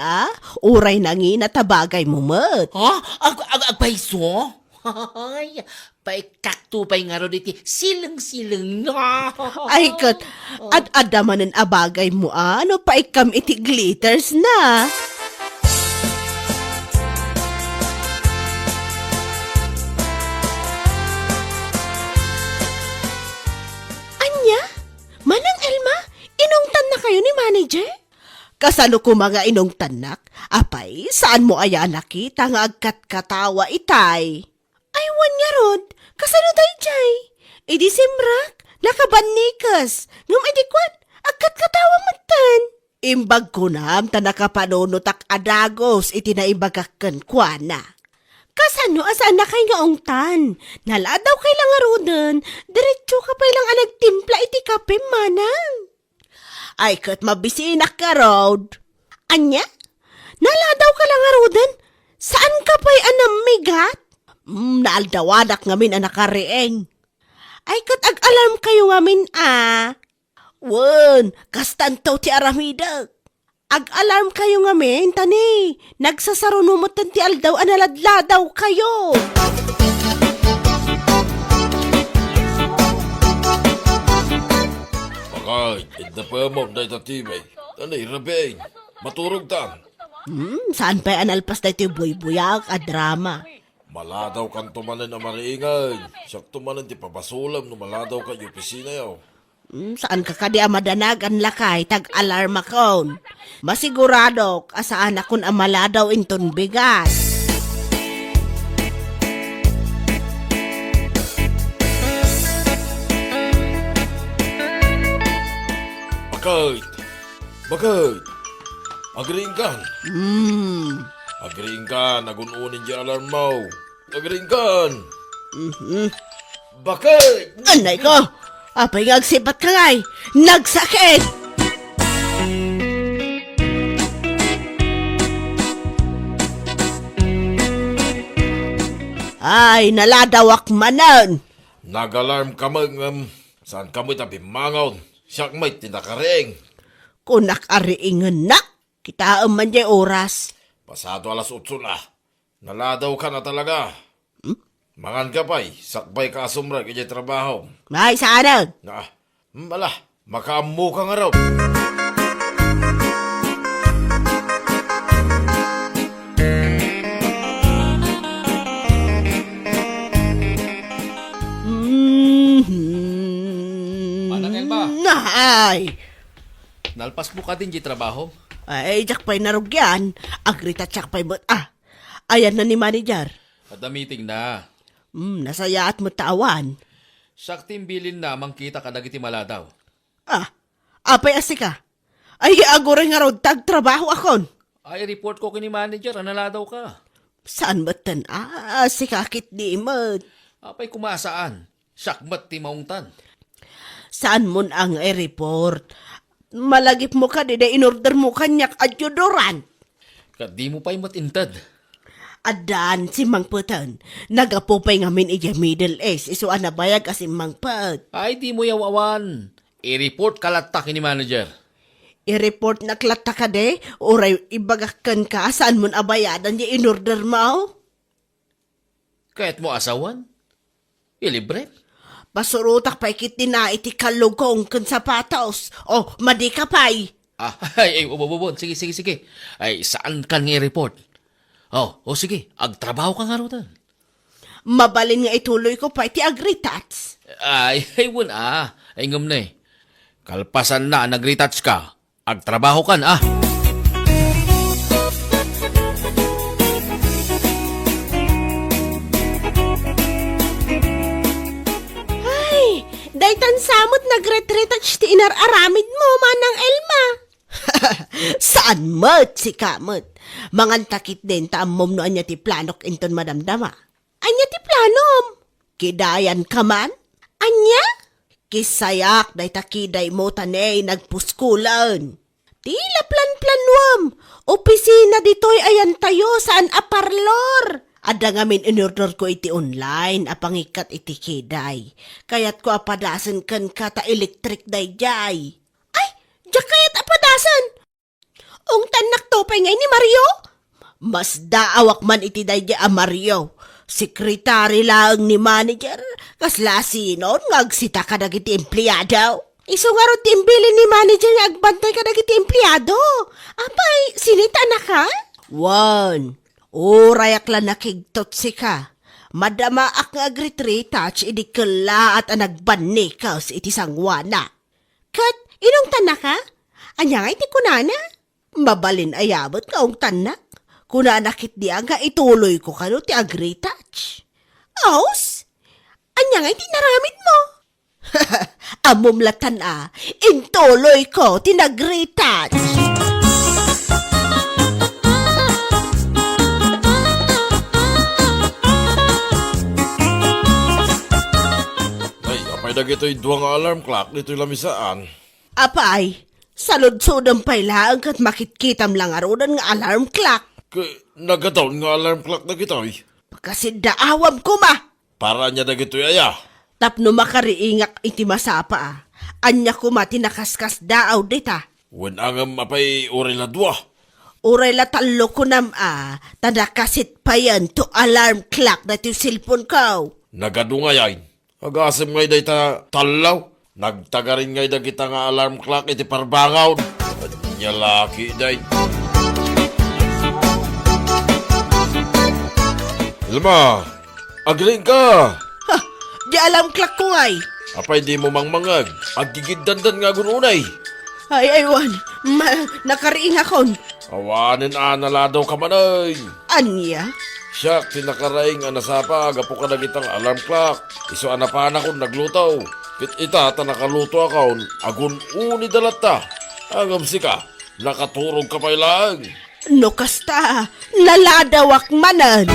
uray nangi na tabagay mo mat. Agpaiso? Ay, paikakto pa'y nga ron iti silang-silang na. Ay, kat ad-adamanan abagay mo ano pa ikam iti glitters na. Anya? Manang Elma, inungtan na kayo ni manager? Kasano ko mga inong tanak? Apay, saan mo aya nakita nga agkat-katawa itay? Ay, wan nga rod. Kasano tayo jay? Idi simrak, nakabanikas. Ngum idikwat, agkat-katawa matan. Imbag ko na, tanakapanunutak adagos, itinaibagakan kwa na. Kasano asaan na kay nga ongtan? Naladaw kay lang arudan, diretso ka pa ilang anagtimpla iti kape manang. Ay, kat mabisinak ka, Rod. Anya? Naladaw ka lang arudan? Saan ka pa'y anam migat? Naaldawadak ngamin anak karieng. Ay kat ag-alarm kayo ngamin Wen, kastantaw ti aramidag. Ag-alarm kayo ngamin, tani. Nagsasarunumutan ti aldaw analadladaw kayo. Bakay, ida pa mo na itatibay. Tanay, rabing. Maturog tan. Saan pa'y analpas na ito buy-buyak a drama? Maladaw kan tumanan na mariingay. Siyak tumanan ti pabasulam no maladaw ka yung opisina yaw. Saan ka kadi amadanag ang lakay tag-alarm akon? Masigurado asaan akon amaladaw inton bigas. Bakit? Agreeing kan? Agreeing kan, nagununin di alarm mo. Agreeing kan? Bakit? Anay ko! Apay ngagsipat ka ngay! Nagsakit! Ay, naladawak manan! Nag-alarm ka mang, saan ka mo'y tabi mangaw? Siyak may tinakaring. Kunak ariingan na! Kita man di oras. Pasado alas 8 na. Naladaw ka na talaga. Mangan ka pa'y, sakbay ka asumra kaya trabaho. Ay, saan? Mala, makaamu ka nga raw. Manang Elba, Ay! nalpas mo ka din di trabaho? Ay, jak pa'y narugyan. Agrita tsak pa'y but ayan na ni manager. At meeting na. Nasaya at matawan. Sakting bilin na mangkita ka dagiti maladaw. Apay asika. Ay, agore nga raw tag-trabaho akon. Ay, report ko kini manager, analadaw ka. Saan batan? Sikakit di mat. Apay kumasaan. Sakmat ti maungtan. Saan mon ang report? Malagip mo ka, dida in-order mo kanyak adjudoran. Kat di mo pa'y matintad. Adan si Mang Putan. Nagapupay ngamin iya Middle East. Iso anabayag kasi Mang Put. Ay, di mo yawawan. I-report kalatak ni manager. I-report na klata ka de, oray ibagakan ka, saan mon abayadan di in-order mo? Kahit mo asawan? Ilibre? Pasurutak pa ikit na iti kalugong kan sapatos. O, madi ka pa'y. Ay, ubububon. Sige. Ay, saan kan i-report? Sige. Agtrabaho ka nga rin. Mabalin nga ituloy ko pa iti agritats. Ay, wala. Ay, ngam na eh. Kalpasan na, nag-retouch ka. Agtrabaho ka na, Ay, daytan samot nagretretouch ti inararamid mo, Manang Elma. Saan mat si kamot? Mangan takit din taamom no anya ti planok inton madamdama. Anya ti planom? Kidayan ka man? Anya? Kisayak day takiday mo tanay nagpuskulan. Tila plan-planwam. Opisina ditoy ayan tayo saan aparlor. Ada ngamin in-order ko iti online apangikat iti kiday. Kayat ko apadasan kan kata electric day jay. Ay, diyak kayat apadasan. Ung tanak to pa ngay ni Mario? Mas daawak man iti day jay a Mario. Sekretary lang ni manager. Kasla sinon ngagsita ka dagiti empleyado. Iso nga ro timbili ni manager nga agbantay ka dagiti empleyado. Apay, sinita na ka? One. Rayak lang nakigtot si ka. Madama ak nga agritretouch idi kala at anagbanikaw sa iti sangwana. Kat, inong tanak ka? Anya nga iti kunana? Mabalin ayabot nga ong tanak. Kunanakit diya nga ituloy ko kano ti agritouch. Aus? Anya nga iti naramid mo? Amumlatan intuloy ko ti nagretouch. Ay, apay na ito'y duwang alarm clock, dito'y lamisaan. Apay, Salud-sudang pailaan kat makitkitam lang arudan nga alarm clock. Nagataon nga alarm clock na gitoy. Kasi daawam ko ma. Para niya na gitoy aya. Tapno makariingak iti masapa ah. Anya ko ma tinakaskas daaw dita. Wen angam apay uri la dua. Uray la talo ko nam tadakasit pa yan to alarm clock na ito silpon ko. Nagadungayain. Agasem ngay day ta talaw. Nagtagarin ngay da kita nga alarm clock iti parbangaw. Anya laki day. Ilma, agling ka. Ha, di alarm clock ko ngay. Apay di mo mangmangag. Agigid-dandan nga gununay. Ay, aywan, nakariing akon. Awanin anala daw ka manay. Anya? Siya, tinakaraing anasapa, agapo ka na kitang alarm clock. Iso anapana ko naglutaw. Kit ita, ta nakaluto akon, agun uni dalata. Agam sika, nakaturog ka pa ilang. No kasta, naladawak manan.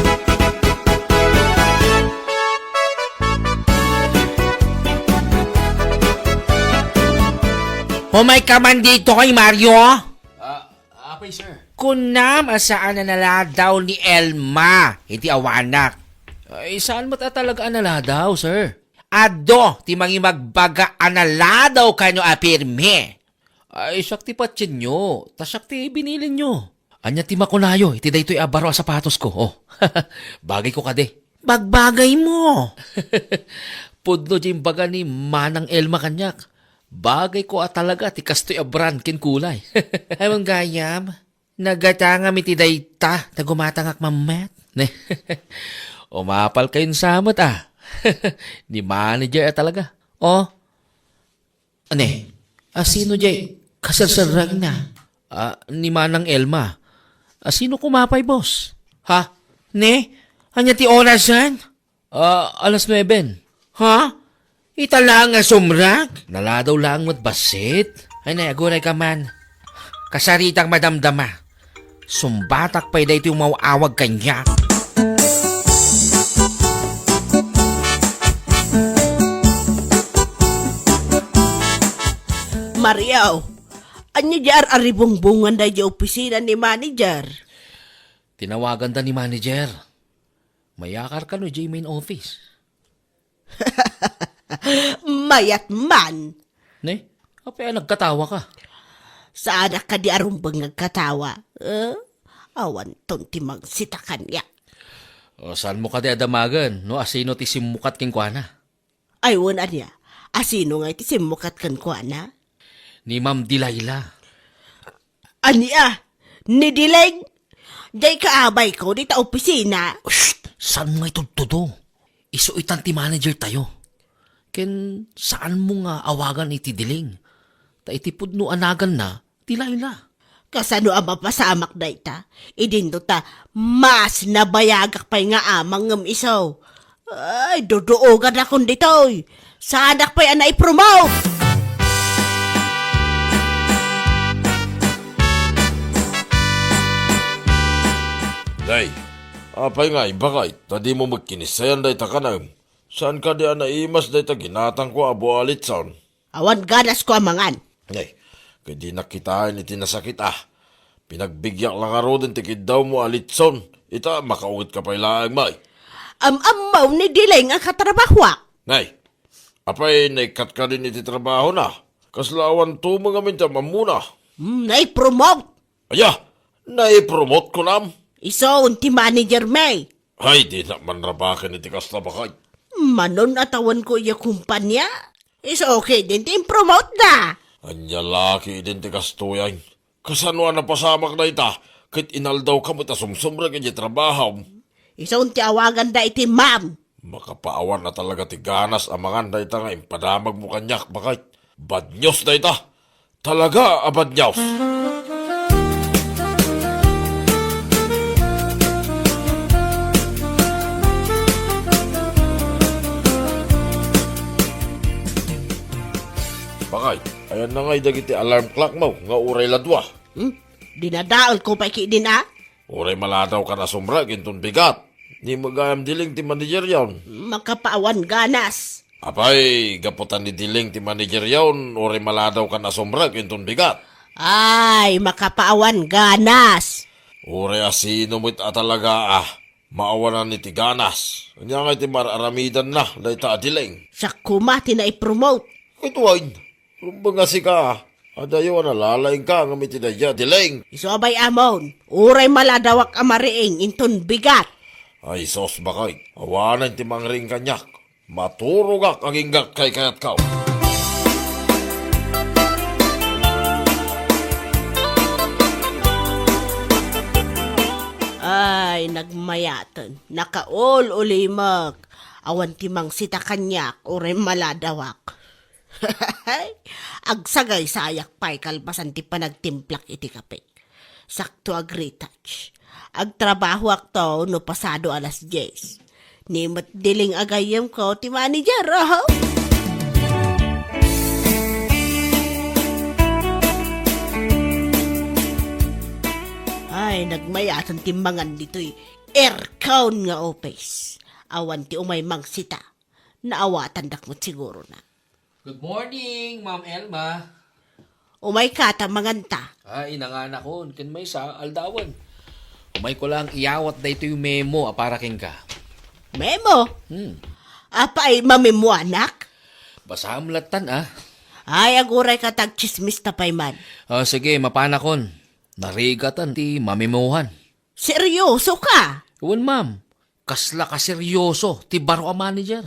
Humay ka man dito kay Mario? Apay, sir. Kunam asaan na naladaw ni Elma, hindi awanak. Ay, saan mo't talaga anala daw, sir? Ado, ti mangi magbaga analadaw kanyo apirme. Ay, sakti patsin nyo. Tasakti binilin nyo. Anya ti makunayo, iti da ito'y abaro sa sapatos ko. Oh, bagay ko kade. Bagbagay mo. Pudlo jim baga ni Manang Elma kanyak. Bagay ko talaga ti kastoy abran kin kulay. Ay mong gayam, nagatanga mi ti dayta, nagumatangak mamet. Umapal kayong samot Ni manager talaga. Oh, ane, sino jay kasarsarag na? Ni Manang Elma. Sino kumapay, boss? Ha? Ne? Anya ti orasan? Alas 9. Ha? Itala nga sumrag? Naladaw lang mo't basit. Ay na, aguray ka man. Kasaritang madamdama. Sumbatak pa'y da ito yung mauawag kanya. Mariaw, anya jar aribongbongan da di opisina ni manager. Tinawagan da ni manager. Mayakar ka no, main office. Mayat man. Ne? Apay nagkatawa ka. Sana ka di arumbang nagkatawa. Awan ton timang sitakan ya. Saan mo ka di adamagan? No, asino ti simukat king kuana? Ay, wala niya. Asino nga iti simukat kan ko na? Ni Ma'am Dilayla. Aniya, ni Dileg. Day kaabay ko dita opisina. Shh! Saan mo nga itutudo? Iso itanti manager tayo. Ken saan mo nga awagan iti diling? Ta itipod no anagan na, Dilayla. Kasano ang mapasamak na ita? Idinto ta, mas nabayagak pa'y nga amang ngam isaw. Ay, duduogan akong ditoy. Sanak pa'y ana i-promote. Day, apay nga ibakay, tadi mo magkinisayan day ta kanam. Saan ka di naimas day ta ginatang ko abo alitson? Awan ganas ko amangan. Day, kadi nakitaan iti nasakit Pinagbigyak lang aro din tikid daw mo alitson. Ita makauwit ka pa ilang may. Amaw ni Dileg ang katrabahwa. Nay, apay naikat ka din iti trabaho na. Kaslawan to mga minta mamuna. Nai-promote. Aya, nai-promote ko nam. Iso, unti manager may. Ay, di naman rabakan iti kasla bakay. Manon atawan ko iya kumpanya. Iso okay din, promote na. Anya laki din ti kastuyan. Kasano na pasamak na ita, kahit inaldaw ka mo ta sumsumra kanya trabaho. Iso unti awagan da iti ma'am. Makapaawan na talaga ti ganas amangan da ita nga impadamag mo kanyak bakay. Bad news da ita. Talaga bad news. Bakay, ayan na nga'y dagiti alarm clock mo, nga uray ladwa. Dinadaol ko pa iki din Uray maladaw ka na sumra, gintong bigat. Ni magayam diling ti manager yon. Makapaawan ganas. Apay, gaputan ni Diling ti manager yawn, ore maladaw ka na sombra, kinton bigat. Ay, makapaawan ganas. Ore asino mo't talaga maawanan ni Tiganas. Kanya nga iti mararamidan na, dahita Diling. Sa kumati na i-promote. Ito ay, rumbang nga si ka, adayo na lalaing ka, ng mitinadya, Diling. Isobay amon, uray maladawak amariing inton bigat. Ay, sos bakay, awanan ti mangring kanyak. Maturugak ang inggak kay kayat kaw. Ay, nagmayatan. Nakaol ulimak. Awan timang sita kanyak, uray maladawak. Agsagay sayak pa'y kalpasan ti panagtimplak iti kapik. Sakto ag retouch. Agtrabaho akto no pasado alas 10. Nimot diling agayam ko ti manager, oh. Ay, nagmayatan timbangan dito'y aircon nga office. Awan ti umay mang sita. Naawatan dakmot siguro na. Good morning, Ma'am Elma. Umay kata manganta. Ay, nanganak ko. Kin may sa aldawan. Umay ko lang iyawat da ito yung memo para king ka. Memo? Apay mamemo anak? Basaham latan Ay, aguray ka tag-chismis tapay man. Sige, mapanakon. Narigatan ti mamimuhan. Seryoso ka? Uwan, ma'am. Kasla ka seryoso ti baro a manager.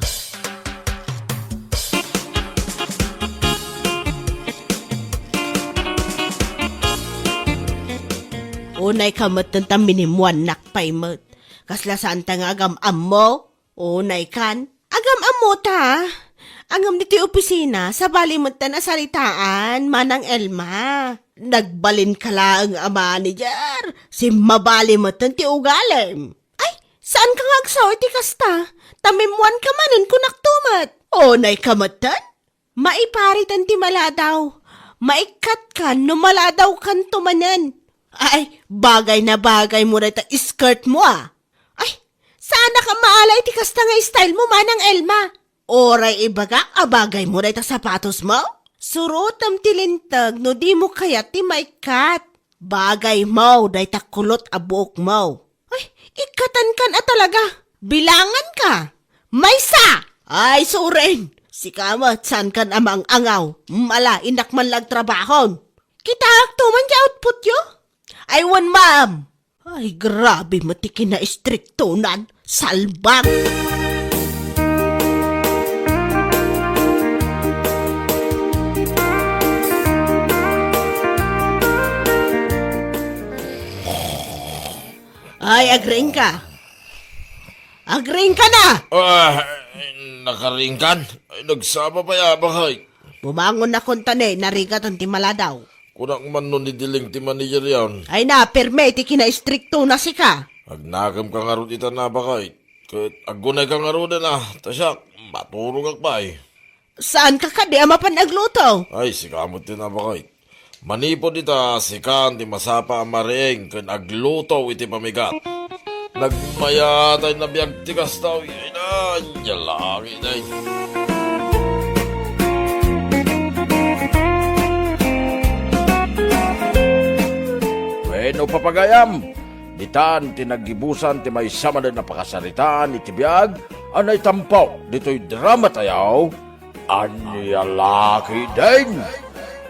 Unay kamot ng taminimuan nakpay mo't. Kasla saan ta nga agam-am mo? Unay kan? Agam-am ta. Angam dito opisina, sa bali mo ta na salitaan, manang Elma. Nagbalin ka lang ang manager. Si mabali mo ti ugalim. Ay, saan ka nga agsaw iti kasta? Tamimuan ka manin kunaktumat. Unay kamatan? Maiparitan ti maladaw. Maikat ka no maladaw kan tumanan. Ay, bagay na bagay mo rin skirt mo Ay, sana ka maalay ti kasta nga style mo manang Elma. Oray ibaga, abagay mo rin sapatos mo? Surutam tilintag no di mo kaya ti maikat. Bagay mo, day takulot abuok mo. Ay, ikatan kan talaga. Bilangan ka. Maysa! Ay, suren. Si kamat, san kan amang angaw. Mala, inak man lag trabahon. Kitaak to man ja output yo? Ay, wan ma'am. Ay, grabe matiki na istriktonan. Salbang. Ay, agring ka. Agring ka na! Nakaringkan? Ay, nagsama pa yabakay. Bumangon na kontane, narigat ang timala daw. Kunang man nun ni Diling ti manager yawn. Ay na, perme, ti kina-stricto na si ka. Agnakam ka nga ron ita na bakay. Kahit agunay ka nga ron na. Tasyak, maturog akpay. Saan ka ka di amapan nagluto? Ay, sikamot din na bakay. Manipod ita, sikan ti masapa ang marieng kan agluto iti pamigat. Nagmayatay na biyag tikas tao. Ay na, yalaki na. Bueno, papagayam. Ditan, tinagibusan, ti may sama na napakasaritaan, itibiyag, anay tampaw, dito'y drama tayaw, anyalaki din.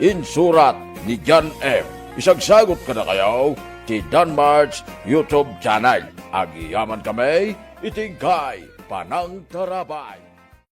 Insurat ni John M. Isagsagot ka na kayaw, ti Danmar's YouTube channel. Agiyaman kami, itingkay, panang tarabay.